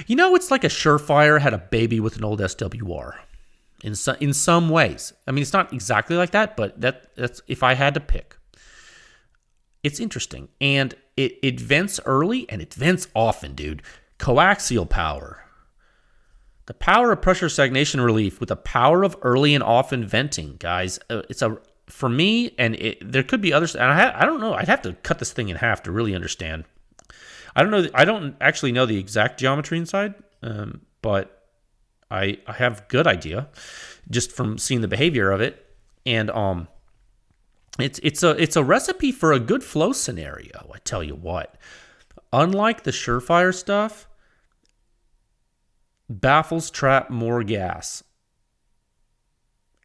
It's like a Surefire had a baby with an old SWR. In some ways. I mean, it's not exactly like that, but that's if I had to pick. It's interesting. And it vents early and it vents often, dude. Coaxial power. The power of pressure stagnation relief with the power of early and often venting, guys. For me, and there could be others. And I don't know. I'd have to cut this thing in half to really understand. I don't know. I don't actually know the exact geometry inside, but I have a good idea just from seeing the behavior of it. And it's a recipe for a good flow scenario. I tell you what. Unlike the Surefire stuff, baffles trap more gas.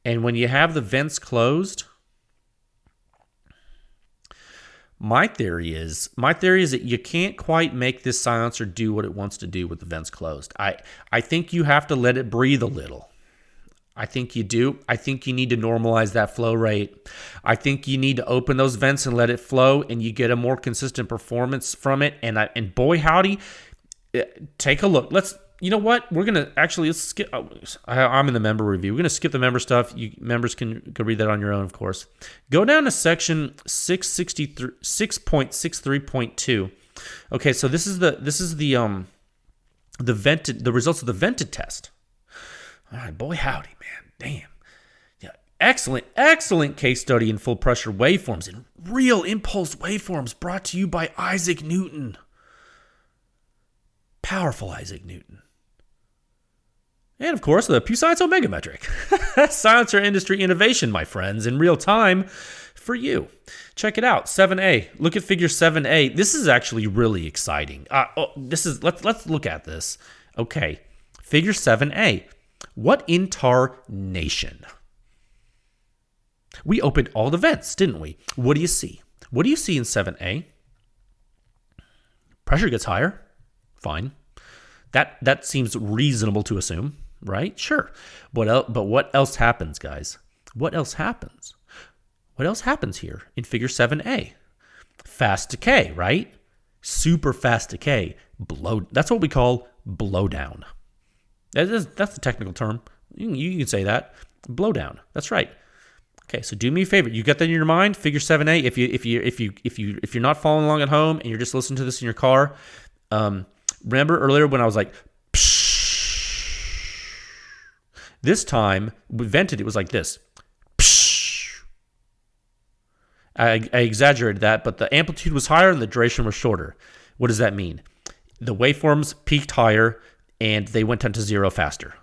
And when you have the vents closed, my theory is that you can't quite make this silencer do what it wants to do with the vents closed. I think you have to let it breathe a little. I think you do. I think you need to normalize that flow rate. I think you need to open those vents and let it flow, and you get a more consistent performance from it. And boy howdy, take a look. You know what? We're going to let's skip. I'm in the member review. We're going to skip the member stuff. You members can go read that on your own, of course. Go down to section 6.63.2. Okay, so this is the results of the vented test. All right, boy howdy, man. Damn. Yeah, excellent case study in full pressure waveforms and real impulse waveforms brought to you by Isaac Newton. Powerful Isaac Newton. And of course, the PEW Science Omega metric. Silencer industry innovation, my friends, in real time for you. Check it out, 7A. Look at figure 7A. This is actually really exciting. Let's look at this. Okay, figure 7A. What intarnation? We opened all the vents, didn't we? What do you see? What do you see in 7A? Pressure gets higher. Fine. That seems reasonable to assume, right? Sure. But what else happens, guys? What else happens? What else happens here in figure 7A? Fast decay, right? Super fast decay. That's what we call blowdown. That's the technical term. You can say that. Blowdown. That's right. Okay, so do me a favor. You got that in your mind? Figure 7A. If you're not following along at home and you're just listening to this in your car, remember earlier when I was like, psh, this time we vented, it was like this. Psh. I exaggerated that, but the amplitude was higher and the duration was shorter. What does that mean? The waveforms peaked higher and they went down to zero faster.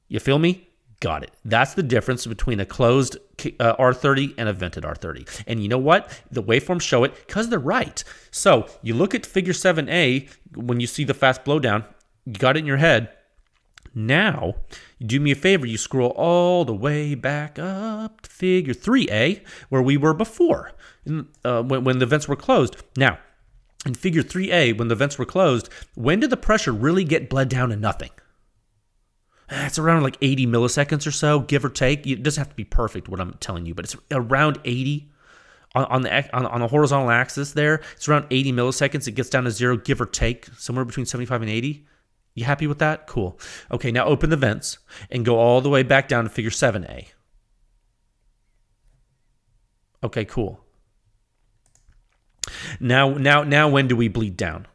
You feel me? Got it. That's the difference between a closed R30 and a vented R30. And you know what? The waveforms show it because they're right. So you look at figure 7A, when you see the fast blowdown, you got it in your head. Now, you do me a favor, you scroll all the way back up to figure 3A, where we were before, when the vents were closed. Now, in figure 3A, when the vents were closed, when did the pressure really get bled down to nothing? It's around like 80 milliseconds or so, give or take. It doesn't have to be perfect, what I'm telling you, but it's around 80 on the horizontal axis there. It's around 80 milliseconds. It gets down to 0, give or take, somewhere between 75 and 80. You happy with that? Cool. Okay, now open the vents and go all the way back down to figure 7A. Okay, cool. Now when do we bleed down?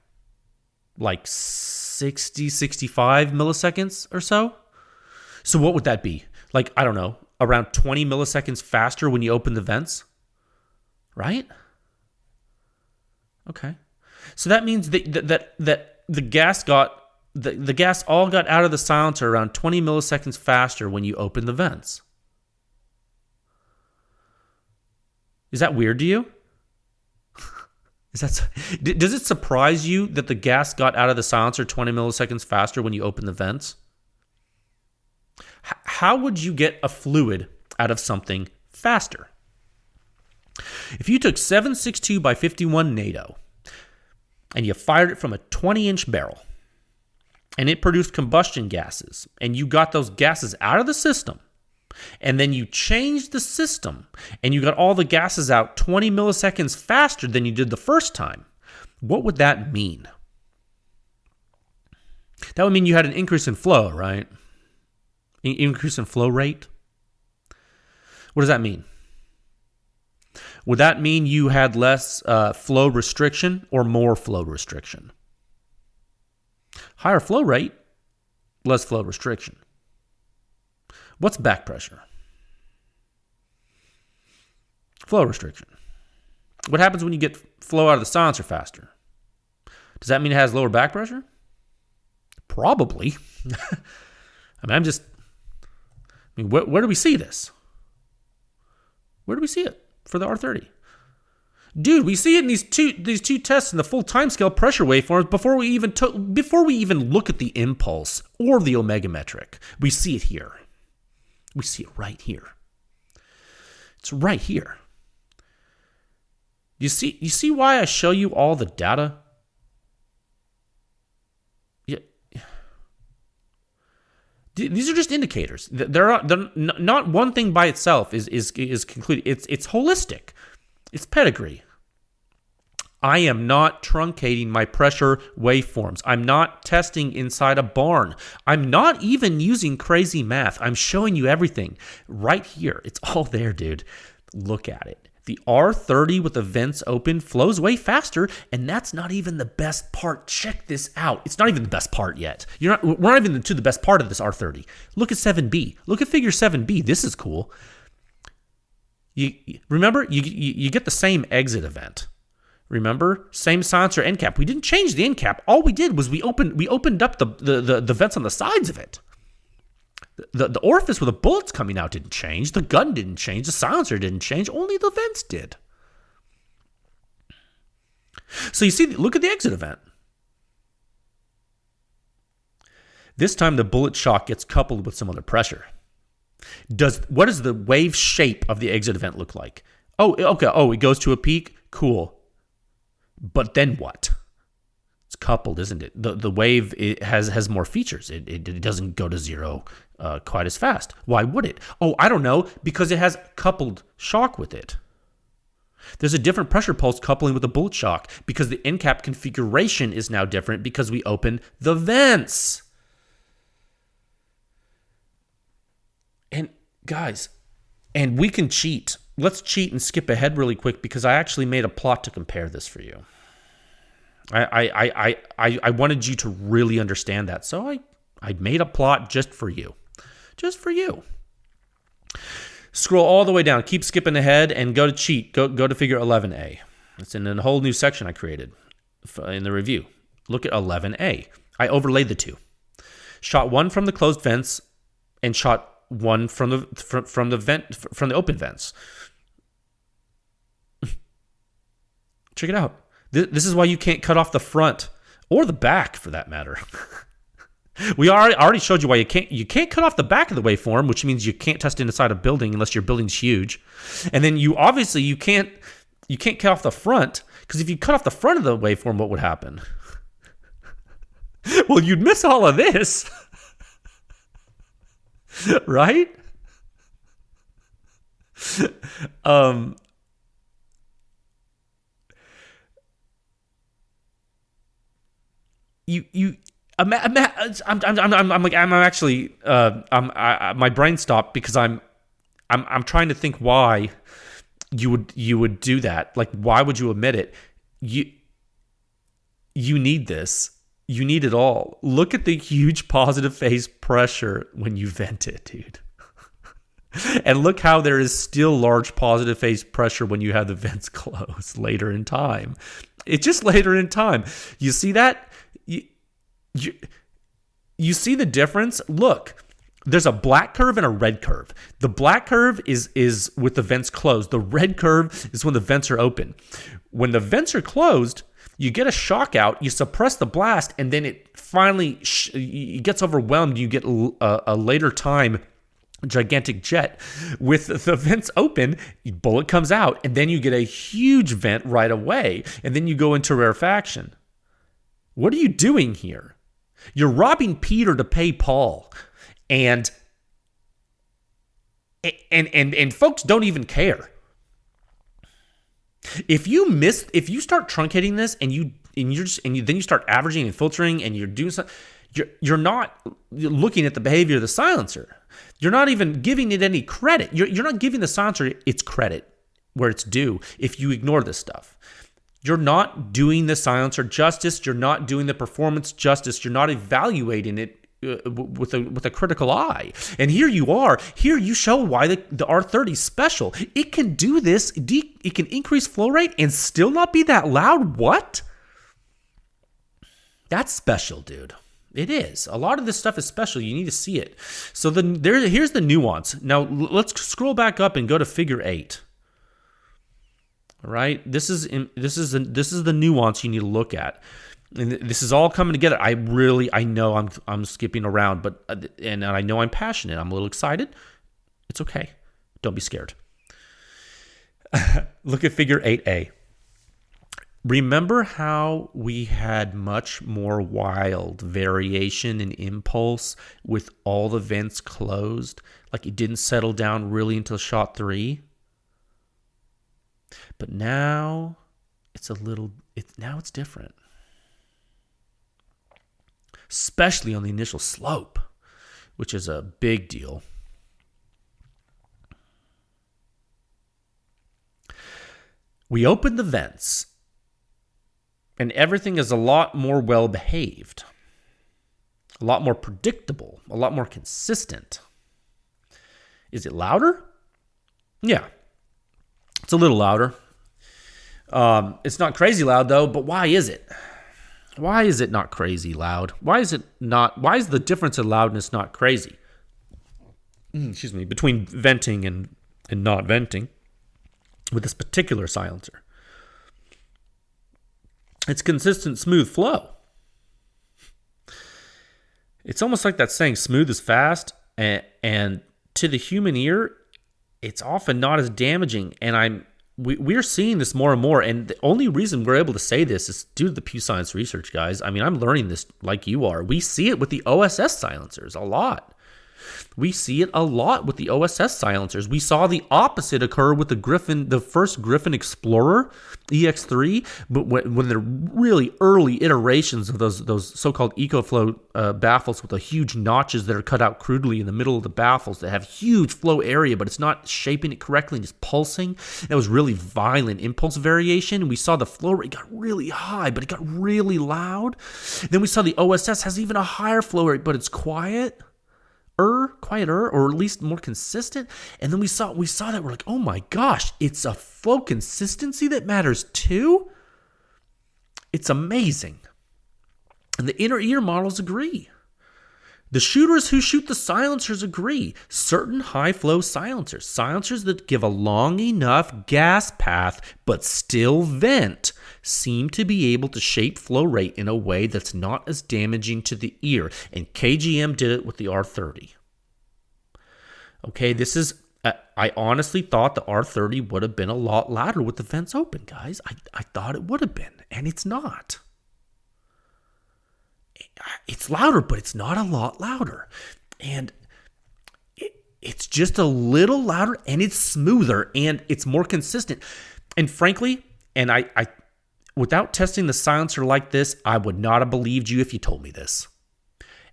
Like 60, 65 milliseconds or so? So what would that be? Like, I don't know, around 20 milliseconds faster when you open the vents? Right? Okay. So that means that the gas the gas all got out of the silencer around 20 milliseconds faster when you open the vents. Is that weird to you? Does it surprise you that the gas got out of the silencer 20 milliseconds faster when you open the vents? How would you get a fluid out of something faster? If you took 7.62 by 51 NATO and you fired it from a 20-inch barrel and it produced combustion gases and you got those gases out of the system, and then you changed the system and you got all the gases out 20 milliseconds faster than you did the first time, what would that mean? That would mean you had an increase in flow, right? Increase in flow rate. What does that mean? Would that mean you had less flow restriction or more flow restriction? Higher flow rate, less flow restriction. What's back pressure? Flow restriction. What happens when you get flow out of the silencer faster? Does that mean it has lower back pressure? Probably. Where do we see this? Where do we see it for the R30? Dude, we see it in these two tests in the full timescale pressure waveforms before we even look at the impulse or the omega metric. We see it here. We see it right here. It's right here. You see why I show you all the data? Yeah. These are just indicators. They're not one thing by itself is concluded. It's holistic. It's pedigree. I am not truncating my pressure waveforms. I'm not testing inside a barn. I'm not even using crazy math. I'm showing you everything right here. It's all there, dude. Look at it. The R30 with the vents open flows way faster, and that's not even the best part. Check this out. It's not even the best part yet. We're not even to the best part of this R30. Look at 7B. Look at figure 7B. This is cool. You remember, you get the same exit event. Remember? Same silencer end cap. We didn't change the end cap. All we did was we opened up the vents on the sides of it. The orifice where the bullets coming out didn't change. The gun didn't change. The silencer didn't change. Only the vents did. So you see, look at the exit event. This time the bullet shock gets coupled with some other pressure. What does the wave shape of the exit event look like? Oh, okay. Oh, it goes to a peak. Cool. But then what? It's coupled, isn't it? The wave has more features. It doesn't go to zero quite as fast. Why would it? Oh, I don't know. Because it has coupled shock with it. There's a different pressure pulse coupling with the bullet shock because the end cap configuration is now different because we open the vents. And guys, and we can cheat. Let's cheat and skip ahead really quick because I actually made a plot to compare this for you. I wanted you to really understand that. So I made a plot just for you. Just for you. Scroll all the way down. Keep skipping ahead and go to cheat. Go to figure 11A. It's in a whole new section I created in the review. Look at 11A. I overlaid the two. Shot one from the closed vents and shot one from the open vents. Check it out. This is why you can't cut off the front or the back, for that matter. We already showed you why you can't cut off the back of the waveform, which means you can't test inside a building unless your building's huge. And then you can't cut off the front Because if you cut off the front of the waveform, what would happen? Well, you'd miss all of this. Right? My brain stopped because I'm trying to think why you would do that. Like, why would you omit it? You need this. You need it all. Look at the huge positive phase pressure when you vent it, dude. And look how there is still large positive phase pressure when you have the vents closed later in time. It's just later in time. You see that? You see the difference? Look, there's a black curve and a red curve. The black curve is with the vents closed. The red curve is when the vents are open. When the vents are closed, you get a shock out, you suppress the blast, and then it finally it gets overwhelmed. You get a later time gigantic jet. With the vents open, bullet comes out, and then you get a huge vent right away, and then you go into rarefaction. What are you doing here? You're robbing Peter to pay Paul, and folks don't even care. If you start truncating this and then you start averaging and filtering and you're doing something, you're not looking at the behavior of the silencer. You're not even giving it any credit. You're not giving the silencer its credit where it's due if you ignore this stuff. You're not doing the silencer justice. You're not doing the performance justice. You're not evaluating it with a critical eye. And here you are. Here you show why the R30 is special. It can do this. It can increase flow rate and still not be that loud. What? That's special, dude. It is. A lot of this stuff is special. You need to see it. So here's the nuance. Now let's scroll back up and go to Figure 8. All right. This is the nuance you need to look at. And this is all coming together. I know I'm skipping around, but and I know I'm passionate. I'm a little excited. It's okay. Don't be scared. Look at Figure 8A. Remember how we had much more wild variation in impulse with all the vents closed? Like it didn't settle down really until shot 3. But now it's different. Especially on the initial slope, which is a big deal. We open the vents, and everything is a lot more well-behaved, a lot more predictable, a lot more consistent. Is it louder? Yeah, it's a little louder. It's not crazy loud, though, but why is it? Why is it not crazy loud? Why is the difference in loudness not crazy? Excuse me, between venting and not venting with this particular silencer? It's consistent, smooth flow. It's almost like that saying, smooth is fast, and to the human ear, it's often not as damaging. And we're seeing this more and more, and the only reason we're able to say this is due to the PEW Science research, guys. I mean, I'm learning this like you are. We see it with the OSS silencers a lot. We see it a lot with the OSS silencers. We saw the opposite occur with the first Griffin Explorer EX3, but when they're really early iterations of those so-called EcoFlow baffles with the huge notches that are cut out crudely in the middle of the baffles that have huge flow area, but it's not shaping it correctly and just pulsing. That was really violent impulse variation. We saw the flow rate got really high, but it got really loud. Then we saw the OSS has even a higher flow rate, but it's quieter, or at least more consistent. And then we saw that we're like, oh my gosh, it's a flow consistency that matters too. It's amazing. And the inner ear models agree. The shooters who shoot the silencers agree. Certain high flow silencers that give a long enough gas path but still vent, seem to be able to shape flow rate in a way that's not as damaging to the ear. And KGM did it with the R30. Okay, this is I honestly thought the R30 would have been a lot louder with the vents open, guys. I thought it would have been, and it's not. It's louder, but it's not a lot louder. And it's just a little louder, and it's smoother, and it's more consistent. And frankly, and I without testing the silencer like this, I would not have believed you if you told me this.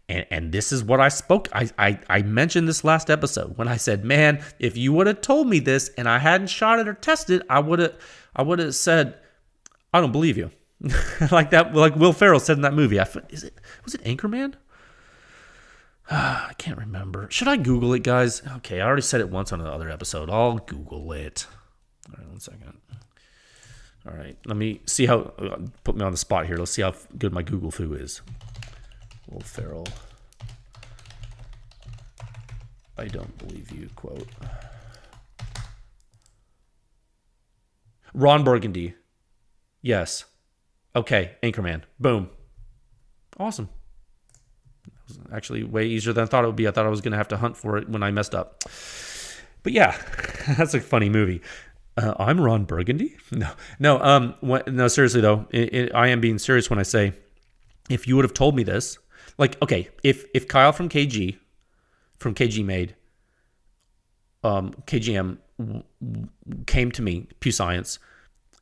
And this is what I spoke. I mentioned this last episode when I said, man, if you would have told me this and I hadn't shot it or tested, I would have said, I don't believe you. like Will Ferrell said in that movie. Was it Anchorman? I can't remember. Should I Google it, guys? Okay, I already said it once on another episode. I'll Google it. All right, 1 second. All right, let me see how. Put me on the spot here. Let's see how good my Google foo is. Will Ferrell, I don't believe you, quote. Ron Burgundy. Yes. Okay, Anchorman. Boom. Awesome. That was actually way easier than I thought it would be. I thought I was going to have to hunt for it when I messed up. But yeah, that's a funny movie. I'm Ron Burgundy? No, seriously though, I am being serious when I say, if you would have told me this, like, okay, if Kyle from KG Made, KGM came to me, PEW Science,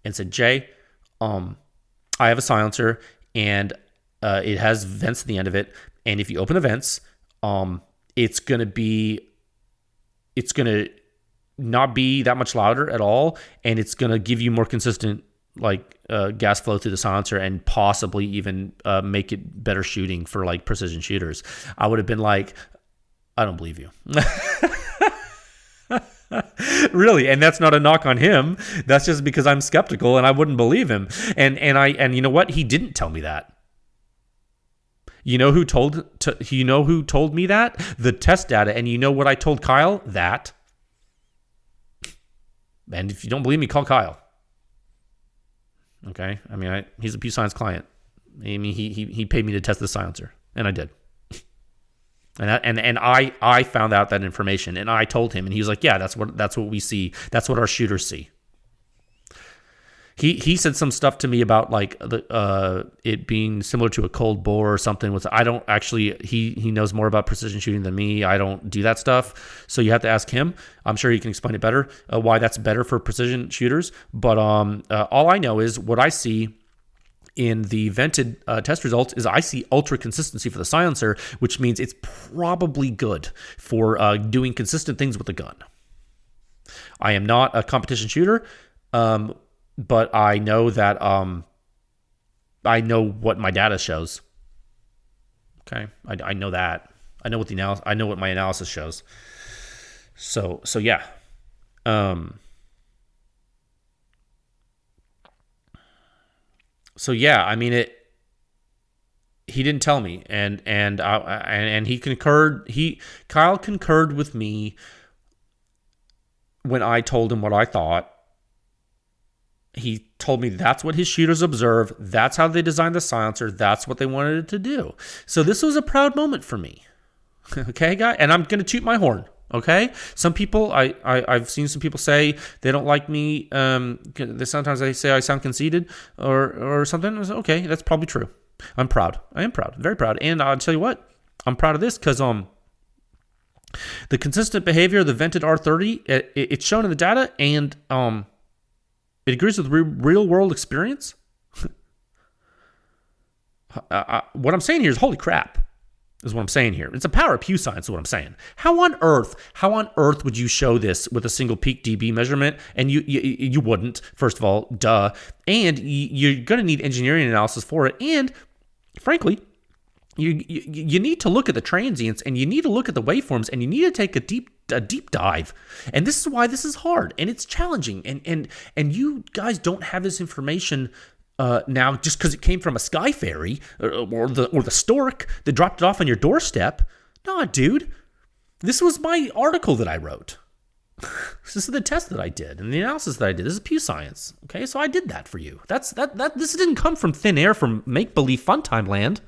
and said, Jay, I have a silencer and it has vents at the end of it, and if you open the vents, it's gonna not be that much louder at all, and it's gonna give you more consistent gas flow through the silencer and possibly even make it better shooting for like precision shooters. I would have been like, I don't believe you. Really, and that's not a knock on him. That's just because I'm skeptical and I wouldn't believe him. And you know what? He didn't tell me that. You know who told me that? The test data. And you know what I told Kyle? That. And if you don't believe me, call Kyle. Okay, I mean, he's a PEW Science client. I mean, he paid me to test the silencer, and I did. And I found out that information, and I told him, and he was like, "Yeah, that's what we see. That's what our shooters see." He said some stuff to me about like it being similar to a cold bore or something. I don't actually. He knows more about precision shooting than me. I don't do that stuff, so you have to ask him. I'm sure he can explain it better why that's better for precision shooters. But all I know is what I see in the vented test results is I see ultra consistency for the silencer, which means it's probably good for doing consistent things with the gun. I am not a competition shooter. But I know that I know what my data shows. Okay, I know that. I know what my analysis shows. So yeah. So yeah, I mean it. He didn't tell me, and he concurred. Kyle concurred with me when I told him what I thought. He told me that's what his shooters observe. That's how they designed the silencer. That's what they wanted it to do. So this was a proud moment for me. Okay, guy? And I'm going to toot my horn. Okay? Some people, I've seen some people say they don't like me. Sometimes they say I sound conceited or something. I say, okay, that's probably true. I'm proud. I am proud. Very proud. And I'll tell you what. I'm proud of this because the consistent behavior of the vented R30, it's shown in the data, and it agrees with real world experience. What I'm saying here is holy crap, is what I'm saying here. It's a power of PEW Science is what I'm saying. How on earth would you show this with a single peak dB measurement? And you wouldn't, first of all, duh. And you're going to need engineering analysis for it. And frankly, you need to look at the transients, and you need to look at the waveforms, and you need to take a deep dive. And this is why this is hard and it's challenging. And you guys don't have this information now just because it came from a sky fairy or the stork that dropped it off on your doorstep. Nah, dude. This was my article that I wrote. This is the test that I did and the analysis that I did. This is PEW Science. Okay, so I did that for you. This didn't come from thin air from make-believe fun time land.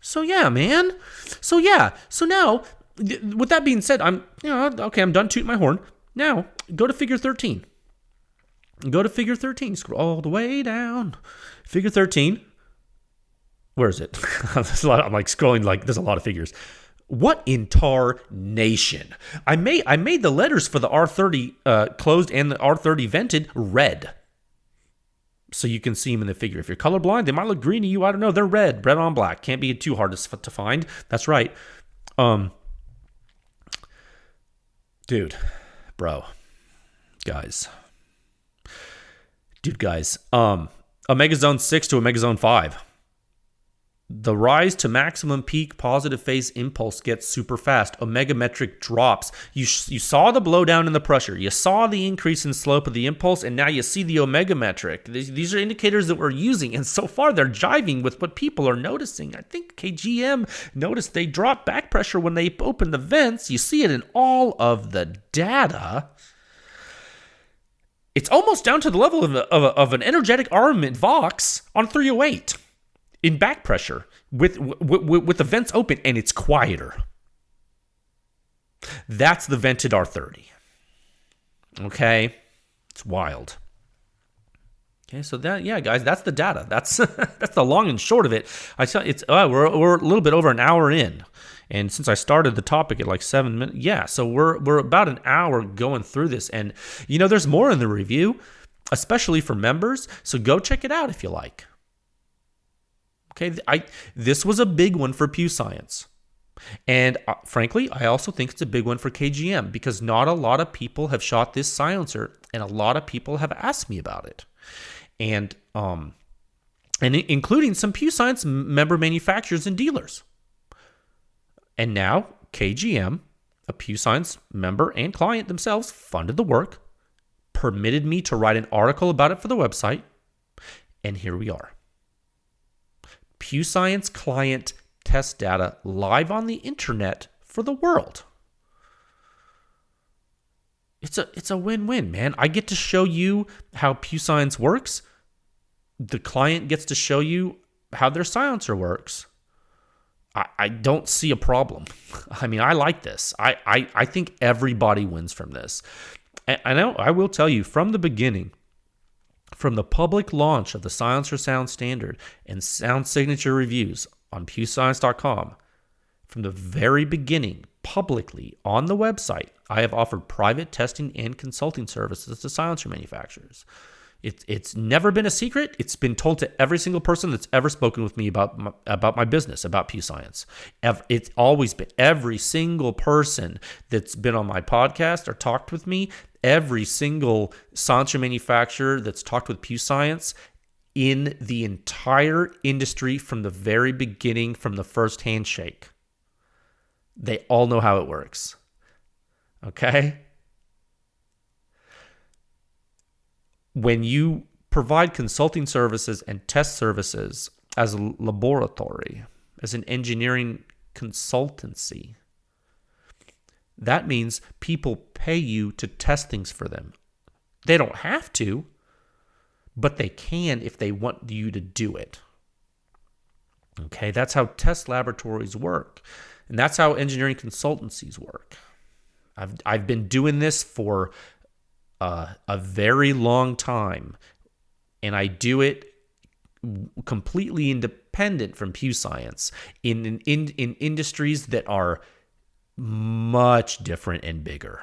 So yeah, man. So now with that being said, I'm done tooting my horn. Now, go to figure 13. Go to figure 13. Scroll all the way down. Figure 13. Where is it? There's a lot. I'm like scrolling, like there's a lot of figures. What in tarnation? I made the letters for the R30 closed and the R30 vented red, so you can see them in the figure. If you're colorblind, they might look green to you. I don't know. They're red on black. Can't be too hard to find. That's right. Dude, bro, guys. Omega Zone 6 to Omega Zone 5. The rise to maximum peak positive phase impulse gets super fast. Omega metric drops. You saw the blowdown in the pressure. You saw the increase in slope of the impulse, and now you see the omega metric. These are indicators that we're using, and so far they're jiving with what people are noticing. I think KGM noticed they dropped back pressure when they opened the vents. You see it in all of the data. It's almost down to the level of an energetic armament Vox on 308. In back pressure with the vents open, and it's quieter. That's the vented R30. Okay, it's wild. Okay, so guys, that's the data. That's that's the long and short of it. We're a little bit over an hour in, and since I started the topic at like 7 minutes, so we're about an hour going through this, and there's more in the review, especially for members. So go check it out if you like. Okay, this was a big one for PEW Science. And frankly, I also think it's a big one for KGM because not a lot of people have shot this silencer, and a lot of people have asked me about it. And including some PEW Science member manufacturers and dealers. And now KGM, a PEW Science member and client themselves, funded the work, permitted me to write an article about it for the website, and here we are. PEW Science client test data live on the internet for the world. It's a win-win, man. I get to show you how PEW Science works. The client gets to show you how their silencer works. I don't see a problem. I mean, I like this. I think everybody wins from this. I know. I will tell you from the beginning, from the public launch of the Silencer Sound Standard and Sound Signature reviews on PewScience.com, from the very beginning, publicly on the website, I have offered private testing and consulting services to silencer manufacturers. It's never been a secret. It's been told to every single person that's ever spoken with me about my business, about PEW Science. It's always been every single person that's been on my podcast or talked with me, every single silencer manufacturer that's talked with PEW Science in the entire industry from the very beginning, from the first handshake. They all know how it works. Okay? When you provide consulting services and test services as a laboratory, as an engineering consultancy, that means people pay you to test things for them. They don't have to, but they can if they want you to do it. Okay, that's how test laboratories work. And that's how engineering consultancies work. I've been doing this for a very long time, and I do it completely independent from PEW Science in industries that are much different and bigger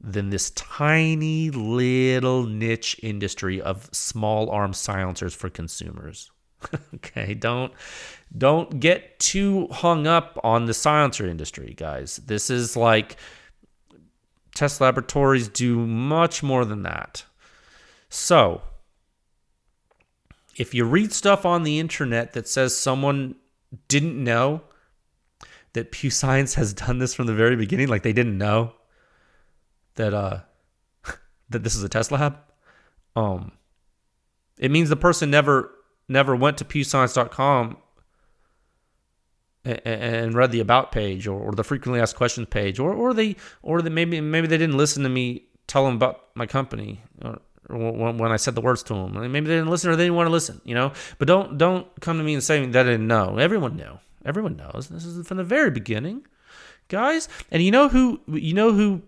than this tiny little niche industry of small arm silencers for consumers. Okay, don't get too hung up on the silencer industry, guys. This is like test laboratories do much more than that. So, if you read stuff on the internet that says someone didn't know that PEW Science has done this from the very beginning, like they didn't know that that this is a test lab, it means the person never went to PewScience.com and read the about page or the frequently asked questions page, or maybe they didn't listen to me tell them about my company or when I said the words to them. Maybe they didn't listen or they didn't want to listen, But don't come to me and say that I didn't know. Everyone knew. Everyone knows. This is from the very beginning. guys. And you know who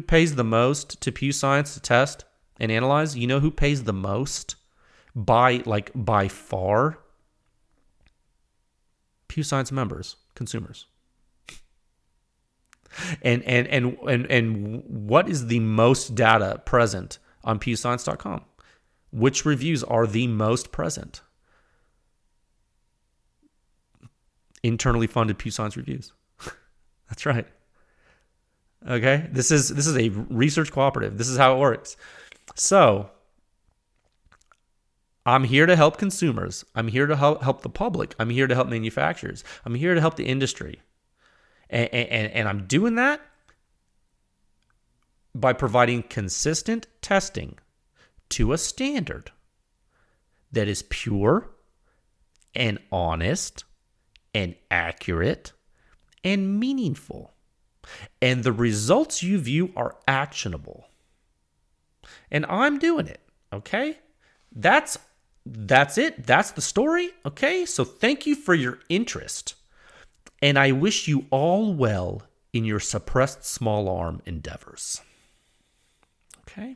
pays the most to PEW Science to test and analyze? You know who pays the most by far? PEW Science members, consumers. And what is the most data present on pewscience.com? Which reviews are the most present? Internally funded PEW Science reviews. That's right. Okay, this is a research cooperative. This is how it works. So I'm here to help consumers. I'm here to help the public. I'm here to help manufacturers. I'm here to help the industry. And I'm doing that by providing consistent testing to a standard that is pure and honest and accurate and meaningful. And the results you view are actionable. And I'm doing it, okay? That's it. That's the story, okay? So thank you for your interest. And I wish you all well in your suppressed small arm endeavors. Okay?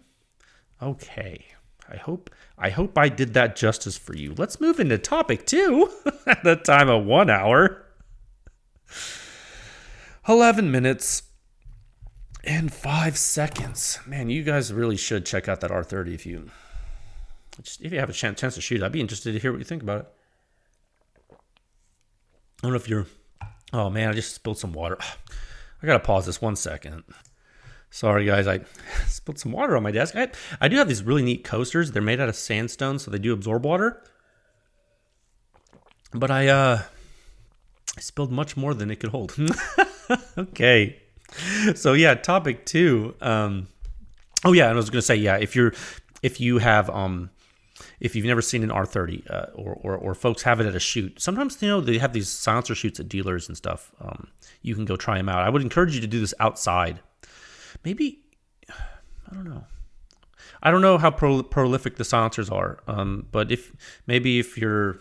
Okay. I hope I did that justice for you. Let's move into topic 2 at a time of 1 hour. 11 minutes and 5 seconds. Man, you guys really should check out that R30 if you have a chance to shoot. I'd be interested to hear what you think about it. I don't know if you're... Oh, man, I just spilled some water. I got to pause this 1 second. Sorry, guys. I spilled some water on my desk. I do have these really neat coasters. They're made out of sandstone, so they do absorb water. But I spilled much more than it could hold. Okay. So, yeah, topic 2. And I was going to say, if you've never seen an R30 or folks have it at a shoot, sometimes they have these silencer shoots at dealers and stuff. You can go try them out. I would encourage you to do this outside. Maybe, I don't know. I don't know how prolific the silencers are, but if you're,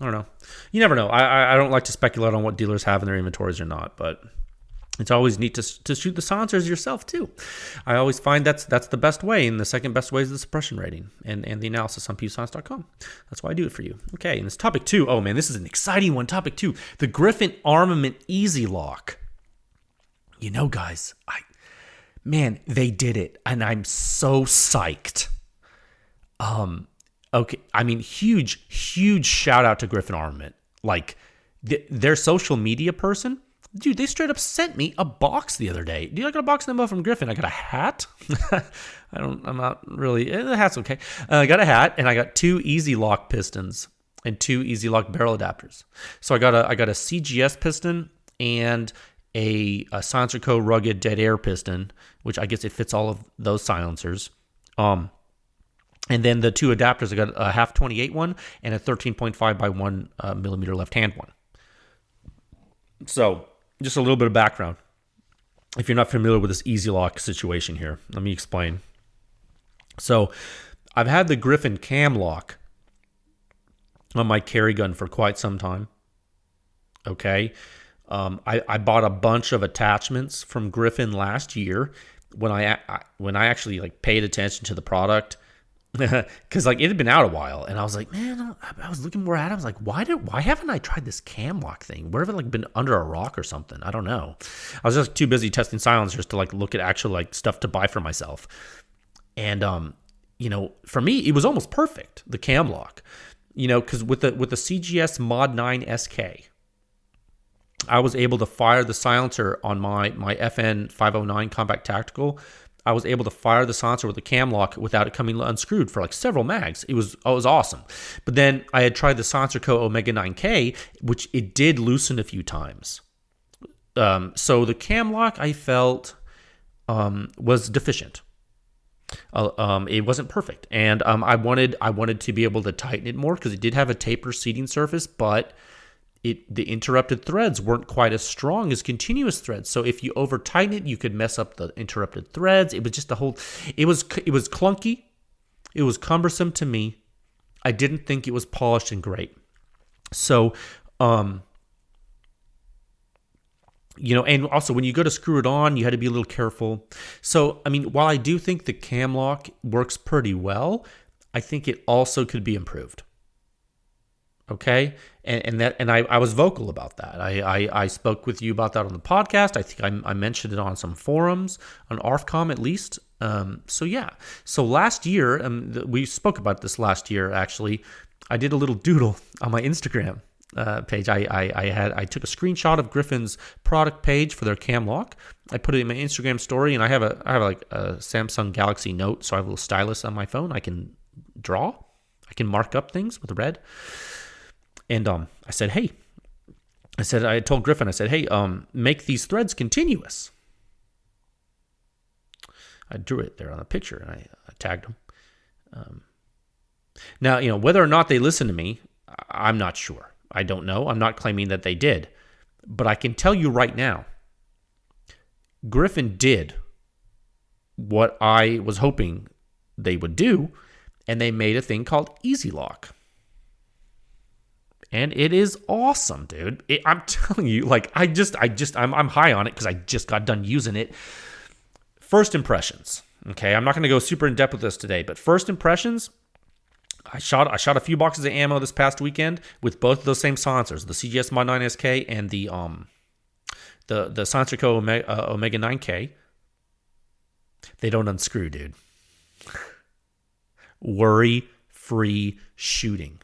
I don't know. You never know. I don't like to speculate on what dealers have in their inventories or not, but it's always neat to shoot the silencers yourself too. I always find that's the best way, and the second best way is the suppression rating and the analysis on pewscience.com. That's why I do it for you. Okay, and this topic 2. Oh man, this is an exciting one. Topic 2, the Griffin Armament EZ-LOK. You know, guys, they did it, and I'm so psyched. Okay, I mean, huge shout out to Griffin Armament. Like their social media person. Dude, they straight up sent me a box the other day. Dude, I got a box number from Griffin. I got a hat. I'm not really, the hat's okay. I got a hat, and I got 2 EZ-LOK pistons and 2 EZ-LOK barrel adapters. So I got a CGS piston and a Silencer Co. rugged dead air piston, which I guess it fits all of those silencers. And then the 2 adapters, I got a half 28 one and a 13.5 by 1 millimeter left hand one. So just a little bit of background. If you're not familiar with this EZ-LOK situation here, let me explain. So I've had the Griffin cam lock on my carry gun for quite some time. Okay. I bought a bunch of attachments from Griffin last year when I actually paid attention to the product, because it had been out a while, and I was like, man, I was looking more at it. I was like, why haven't I tried this cam lock thing? Where have it been under a rock or something? I don't know. I was just too busy testing silencers to look at actual stuff to buy for myself. And for me, it was almost perfect, the cam lock. Because with the CGS Mod 9 SK, I was able to fire the silencer on my FN 509 Compact Tactical. I was able to fire the silencer with the cam lock without it coming unscrewed for several mags. It was awesome. But then I had tried the Silencer Co. Omega 9K, which it did loosen a few times. So the cam lock, I felt, was deficient. It wasn't perfect, and I wanted to be able to tighten it more, because it did have a taper seating surface, but the interrupted threads weren't quite as strong as continuous threads. So if you over tighten it, you could mess up the interrupted threads. It was just it was clunky. It was cumbersome to me. I didn't think it was polished and great. So And also when you go to screw it on, you had to be a little careful. So, I mean, while I do think the cam lock works pretty well, I think it also could be improved. Okay, and I was vocal about that. I spoke with you about that on the podcast. I think I mentioned it on some forums on ARFCom at least. So yeah. So last year, we spoke about this last year. Actually, I did a little doodle on my Instagram page. I took a screenshot of Griffin's product page for their cam lock. I put it in my Instagram story, and I have like a Samsung Galaxy Note, so I have a little stylus on my phone. I can draw. I can mark up things with red. And I said, hey, I told Griffin, I said, hey, make these threads continuous. I drew it there on a picture, and I tagged them. Now, whether or not they listen to me, I'm not sure. I don't know. I'm not claiming that they did. But I can tell you right now, Griffin did what I was hoping they would do, and they made a thing called EZ-LOK. And it is awesome, dude. I'm telling you, like, I'm high on it because I just got done using it. First impressions, okay? I'm not going to go super in depth with this today, but first impressions, I shot a few boxes of ammo this past weekend with both of those same silencers, the CGS Mod 9 SK and the Silencer Co. Omega 9K. They don't unscrew, dude. Worry-free shooting.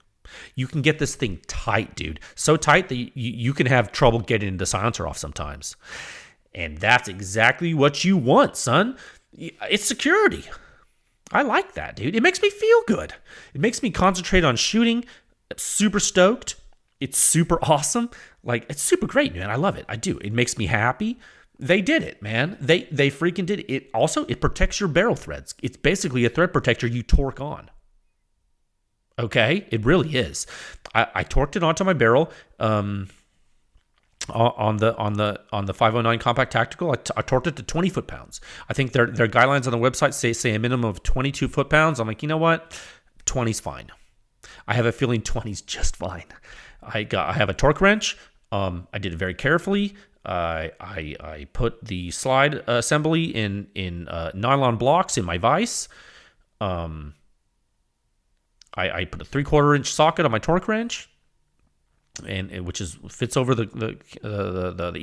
You can get this thing tight, dude. So tight that you can have trouble getting the silencer off sometimes. And that's exactly what you want, son. It's security. I like that, dude. It makes me feel good. It makes me concentrate on shooting. Super stoked. It's super awesome. Like, it's super great, man. I love it. I do. It makes me happy. They did it, man. They freaking did it. It protects your barrel threads. It's basically a thread protector you torque on. Okay, it really is. I torqued it onto my barrel on the 509 Compact Tactical. I torqued it to 20 foot-pounds. I think their guidelines on the website say a minimum of 22 foot-pounds. I'm like, you know what? 20's fine. I have a feeling 20's just fine. I have a torque wrench. I did it very carefully. I put the slide assembly in nylon blocks in my vise. I put a 3/4 inch socket on my torque wrench, and which fits over the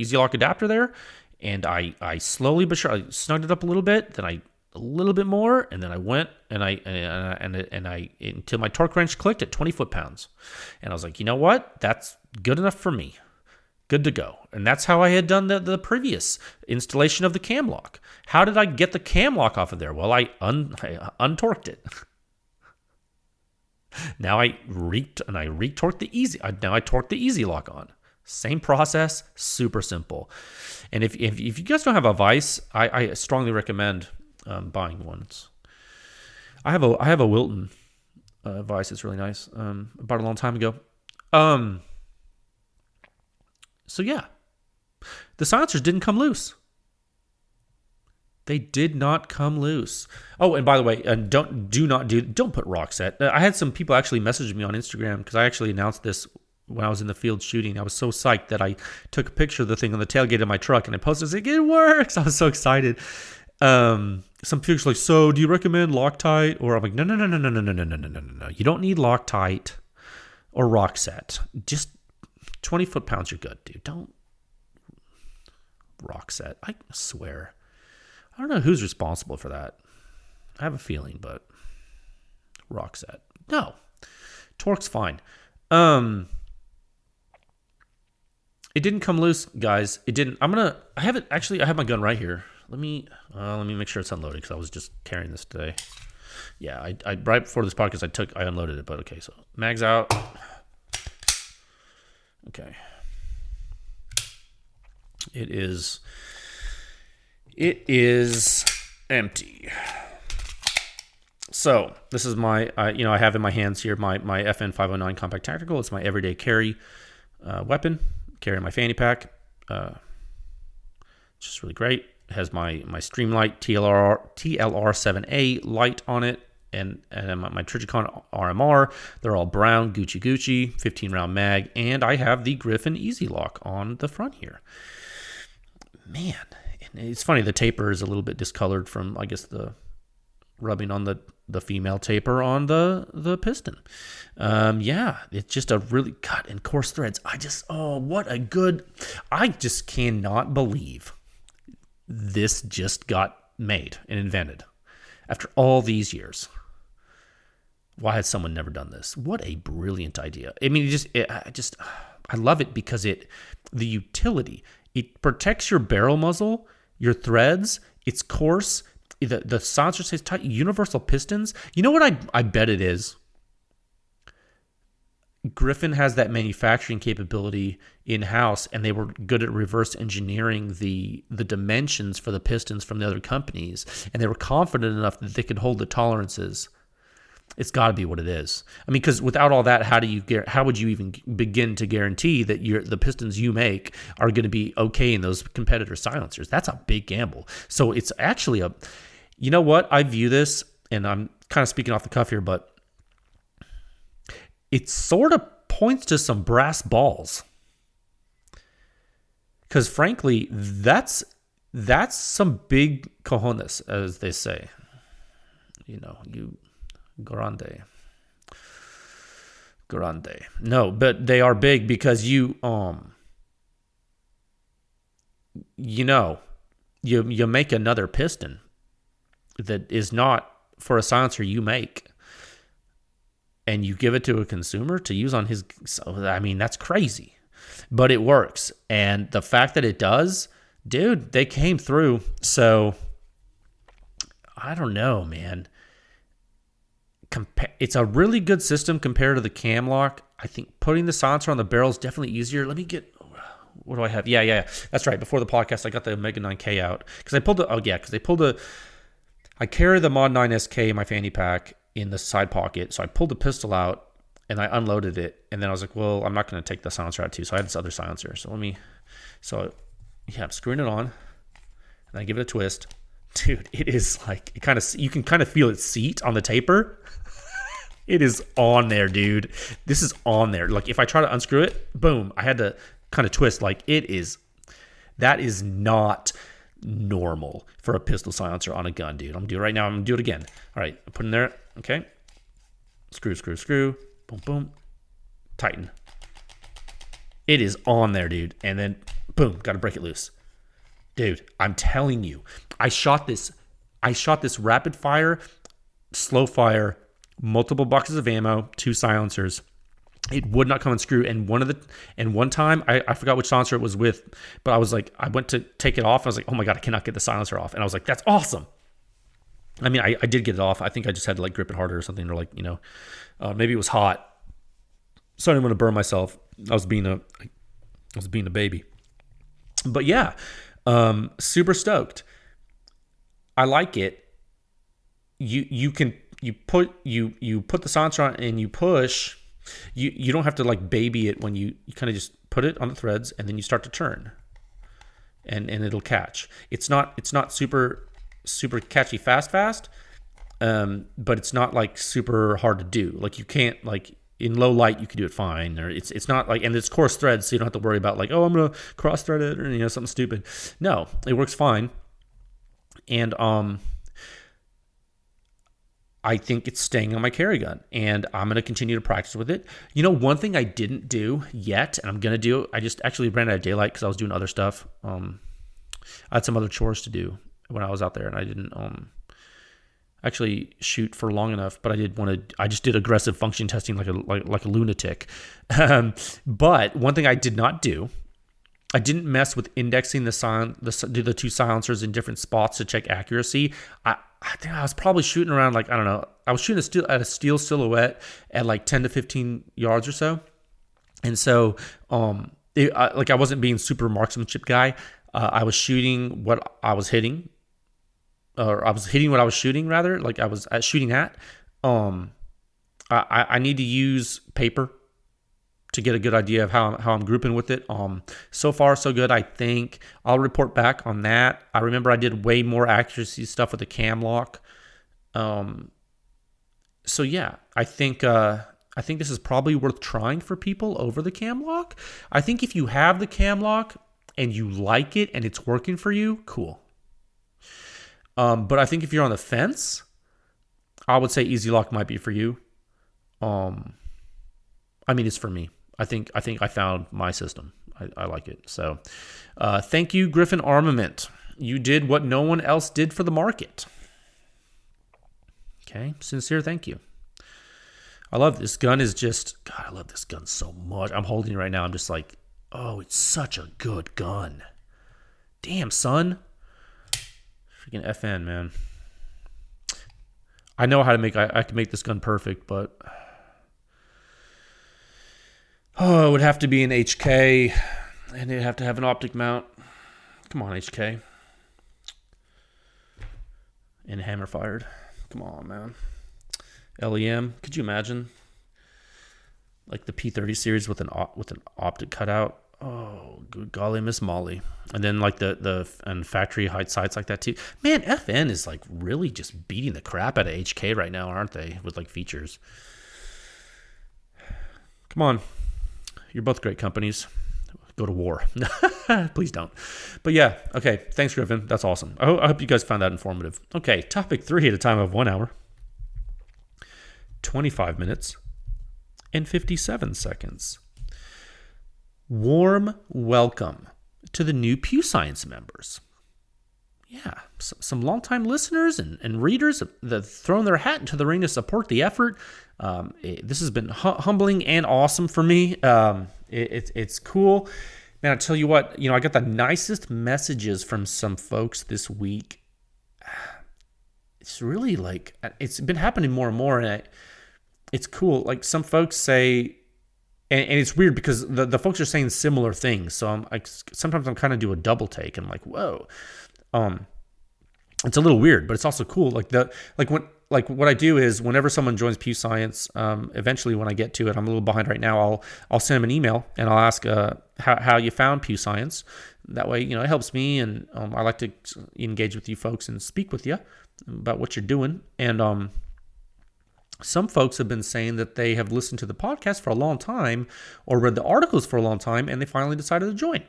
EZ-LOK adapter there, and I slowly but surely snugged it up a little bit, then a little bit more, and then I went and I until my torque wrench clicked at 20 foot-pounds, and I was like, you know what, that's good enough for me, good to go. And that's how I had done the previous installation of the cam lock. How did I get the cam lock off of there? Well, I untorqued it. Now I retorqued the I torqued the EZ-LOK on. Same process, super simple. And if you guys don't have a vise, I strongly recommend buying ones. I have a Wilton vise. It's really nice. Bought it a long time ago. So yeah, the silencers didn't come loose. They did not come loose. Oh, and by the way, don't put rock set. I had some people actually message me on Instagram because I actually announced this when I was in the field shooting. I was so psyched that I took a picture of the thing on the tailgate of my truck and I posted it like, it works. I was so excited. Some people are like, so do you recommend Loctite? Or I'm like, no. You don't need Loctite or rock set. Just 20 foot-pounds, you're good, dude. Don't rock set. I swear. I don't know who's responsible for that. I have a feeling, but rock set. No. Torque's fine. It didn't come loose, guys. It didn't. I have it. Actually, I have my gun right here. Let me make sure it's unloaded because I was just carrying this today. Yeah, I right before this podcast, I unloaded it, but okay, so mag's out. Okay. It is empty. So this is my, I have in my hands here my FN 509 Compact Tactical. It's my everyday carry weapon. Carry in my fanny pack. It's just really great. It has my Streamlight TLR7A light on it, and my Trijicon RMR. They're all brown, Gucci, 15 round mag, and I have the Griffin EZ-LOK on the front here. man, it's funny. The taper is a little bit discolored from, I guess, the rubbing on the female taper on the piston. Yeah, it's just a really cut and coarse threads. I just cannot believe this just got made and invented after all these years. Why had someone never done this? What a brilliant idea. I mean, I love it because the utility, it protects your barrel muzzle, your threads, it's coarse, the silencer stays tight, universal pistons. You know what I bet it is? Griffin has that manufacturing capability in-house, and they were good at reverse engineering the dimensions for the pistons from the other companies, and they were confident enough that they could hold the tolerances. It's got to be what it is. I mean, because without all that, how would you even begin to guarantee that the pistons you make are going to be okay in those competitor silencers? That's a big gamble. So it's actually you know what? I view this, and I'm kind of speaking off the cuff here, but it sort of points to some brass balls. Because frankly, that's some big cojones, as they say. You grande. No, but they are big because you make another piston that is not for a silencer you make, and you give it to a consumer to use on his. I mean, that's crazy, but it works, and the fact that it does, dude, they came through. So I don't know, man. It's a really good system compared to the cam lock. I think putting the silencer on the barrel is definitely easier. Let me get, what do I have? Yeah. That's right. Before the podcast, I got the Omega 9K out because I carry the Mod 9 SK in my fanny pack in the side pocket. So I pulled the pistol out and I unloaded it. And then I was like, well, I'm not going to take the silencer out too. So I had this other silencer. I'm screwing it on and I give it a twist. Dude, it is like, you can kind of feel its seat on the taper. It is on there, dude. This is on there. Like if I try to unscrew it, boom, I had to kind of twist. Like that is not normal for a pistol silencer on a gun, dude. I'm gonna do it right now. I'm gonna do it again. All right, put it in there. Okay. Screw. Boom, boom. Tighten. It is on there, dude. And then boom, got to break it loose. Dude, I'm telling you, I shot this rapid fire, slow fire, multiple boxes of ammo, 2 silencers. It would not come unscrew. And one time, I forgot which silencer it was with, but I was like, I went to take it off. I was like, oh my God, I cannot get the silencer off. And I was like, that's awesome. I mean, I did get it off. I think I just had to like grip it harder or something, or like, maybe it was hot. So I didn't want to burn myself. I was being a baby. But yeah, super stoked. I like it. You put the silencer on and you push. You don't have to like baby it when you kind of just put it on the threads and then you start to turn, and it'll catch. It's not super catchy fast, but it's not like super hard to do. Like you can't, like in low light you can do it fine, or it's not like, and it's coarse threads, so you don't have to worry about like, oh, I'm gonna cross thread it or something stupid. No, it works fine. And I think it's staying on my carry gun, and I'm going to continue to practice with it. One thing I didn't do yet, and I'm going to do, I just actually ran out of daylight because I was doing other stuff. I had some other chores to do when I was out there, and I didn't actually shoot for long enough, but I just did aggressive function testing like a lunatic. But one thing I did not do, I didn't mess with indexing the 2 silencers in different spots to check accuracy. I think I was probably shooting around like, I don't know. I was shooting at a steel silhouette at like 10 to 15 yards or so. And so, I wasn't being super marksmanship guy. I was shooting what I was hitting, or I was hitting what I was shooting rather. Like I was shooting at. I need to use paper to get a good idea of how I'm grouping with it. So far, so good. I think I'll report back on that. I remember I did way more accuracy stuff with the cam lock. So yeah, I think this is probably worth trying for people over the cam lock. I think if you have the cam lock and you like it and it's working for you, cool. But I think if you're on the fence, I would say EZ-LOK might be for you. It's for me. I think I found my system. I like it. So thank you, Griffin Armament. You did what no one else did for the market. Okay, sincere thank you. I love this gun. I love this gun so much. I'm holding it right now. I'm just like, oh, it's such a good gun. Damn, son. Freaking FN, man. I know how to make, I can make this gun perfect, but it would have to be an HK, and it'd have to have an optic mount. Come on, HK. And hammer fired. Come on, man. LEM. Could you imagine? Like the P30 series with an optic cutout. Oh, good golly, Miss Molly. And then like the factory height sights like that too. Man, FN is like really just beating the crap out of HK right now, aren't they? With like features. Come on. You're both great companies. Go to war. Please don't. But yeah, okay. Thanks, Griffin. That's awesome. I hope you guys found that informative. Okay, topic 3 at a time of 1 hour, 25 minutes, and 57 seconds. Warm welcome to the new PEW Science members. Yeah, some longtime listeners and readers that have thrown their hat into the ring to support the effort. This has been humbling and awesome for me. It's cool. Man, I tell you what, I got the nicest messages from some folks this week. It's really like, it's been happening more and more, and it's cool. Like some folks say, and it's weird because the folks are saying similar things. So sometimes I'm kind of do a double take and like, whoa. It's a little weird, but it's also cool. What I do is whenever someone joins PEW Science, eventually when I get to it, I'm a little behind right now. I'll send them an email and I'll ask how you found PEW Science. That way, it helps me, and I like to engage with you folks and speak with you about what you're doing. And some folks have been saying that they have listened to the podcast for a long time or read the articles for a long time, and they finally decided to join.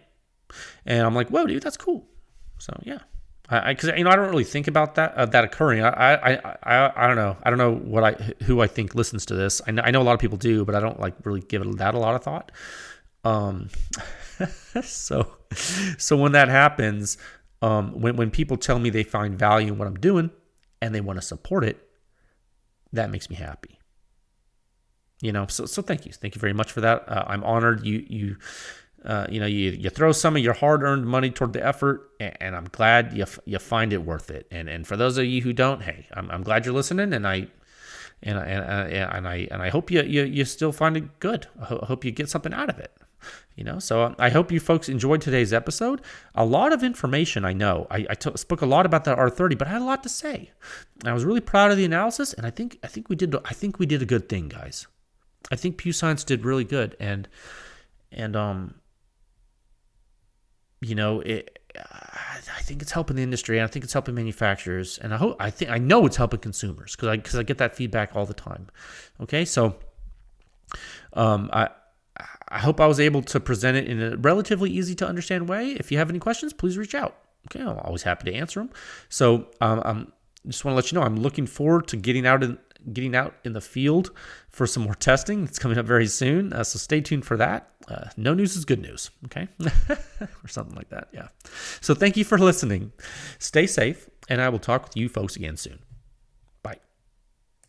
And I'm like, whoa, dude, that's cool. So yeah. Because I don't really think about that occurring. I don't know. I don't know who I think listens to this. I know a lot of people do, but I don't like really give that a lot of thought. So when that happens, when people tell me they find value in what I'm doing and they want to support it, that makes me happy. So thank you very much for that. I'm honored you throw some of your hard-earned money toward the effort, and I'm glad you find it worth it. And for those of you who don't, hey, I'm glad you're listening, and I hope you still find it good. I hope you get something out of it. So I hope you folks enjoyed today's episode. A lot of information, I know. I spoke a lot about the R30, but I had a lot to say. I was really proud of the analysis, and I think we did a good thing, guys. I think PEW Science did really good, and I think it's helping the industry, and I think it's helping manufacturers, and I know it's helping consumers because I get that feedback all the time. Okay, so I hope I was able to present it in a relatively easy to understand way. If you have any questions, please reach out. Okay, I'm always happy to answer them. So just want to let you know I'm looking forward to getting out in the field for some more testing. It's coming up very soon, so stay tuned for that. No news is good news, okay? Or something like that, yeah. So thank you for listening. Stay safe, and I will talk with you folks again soon.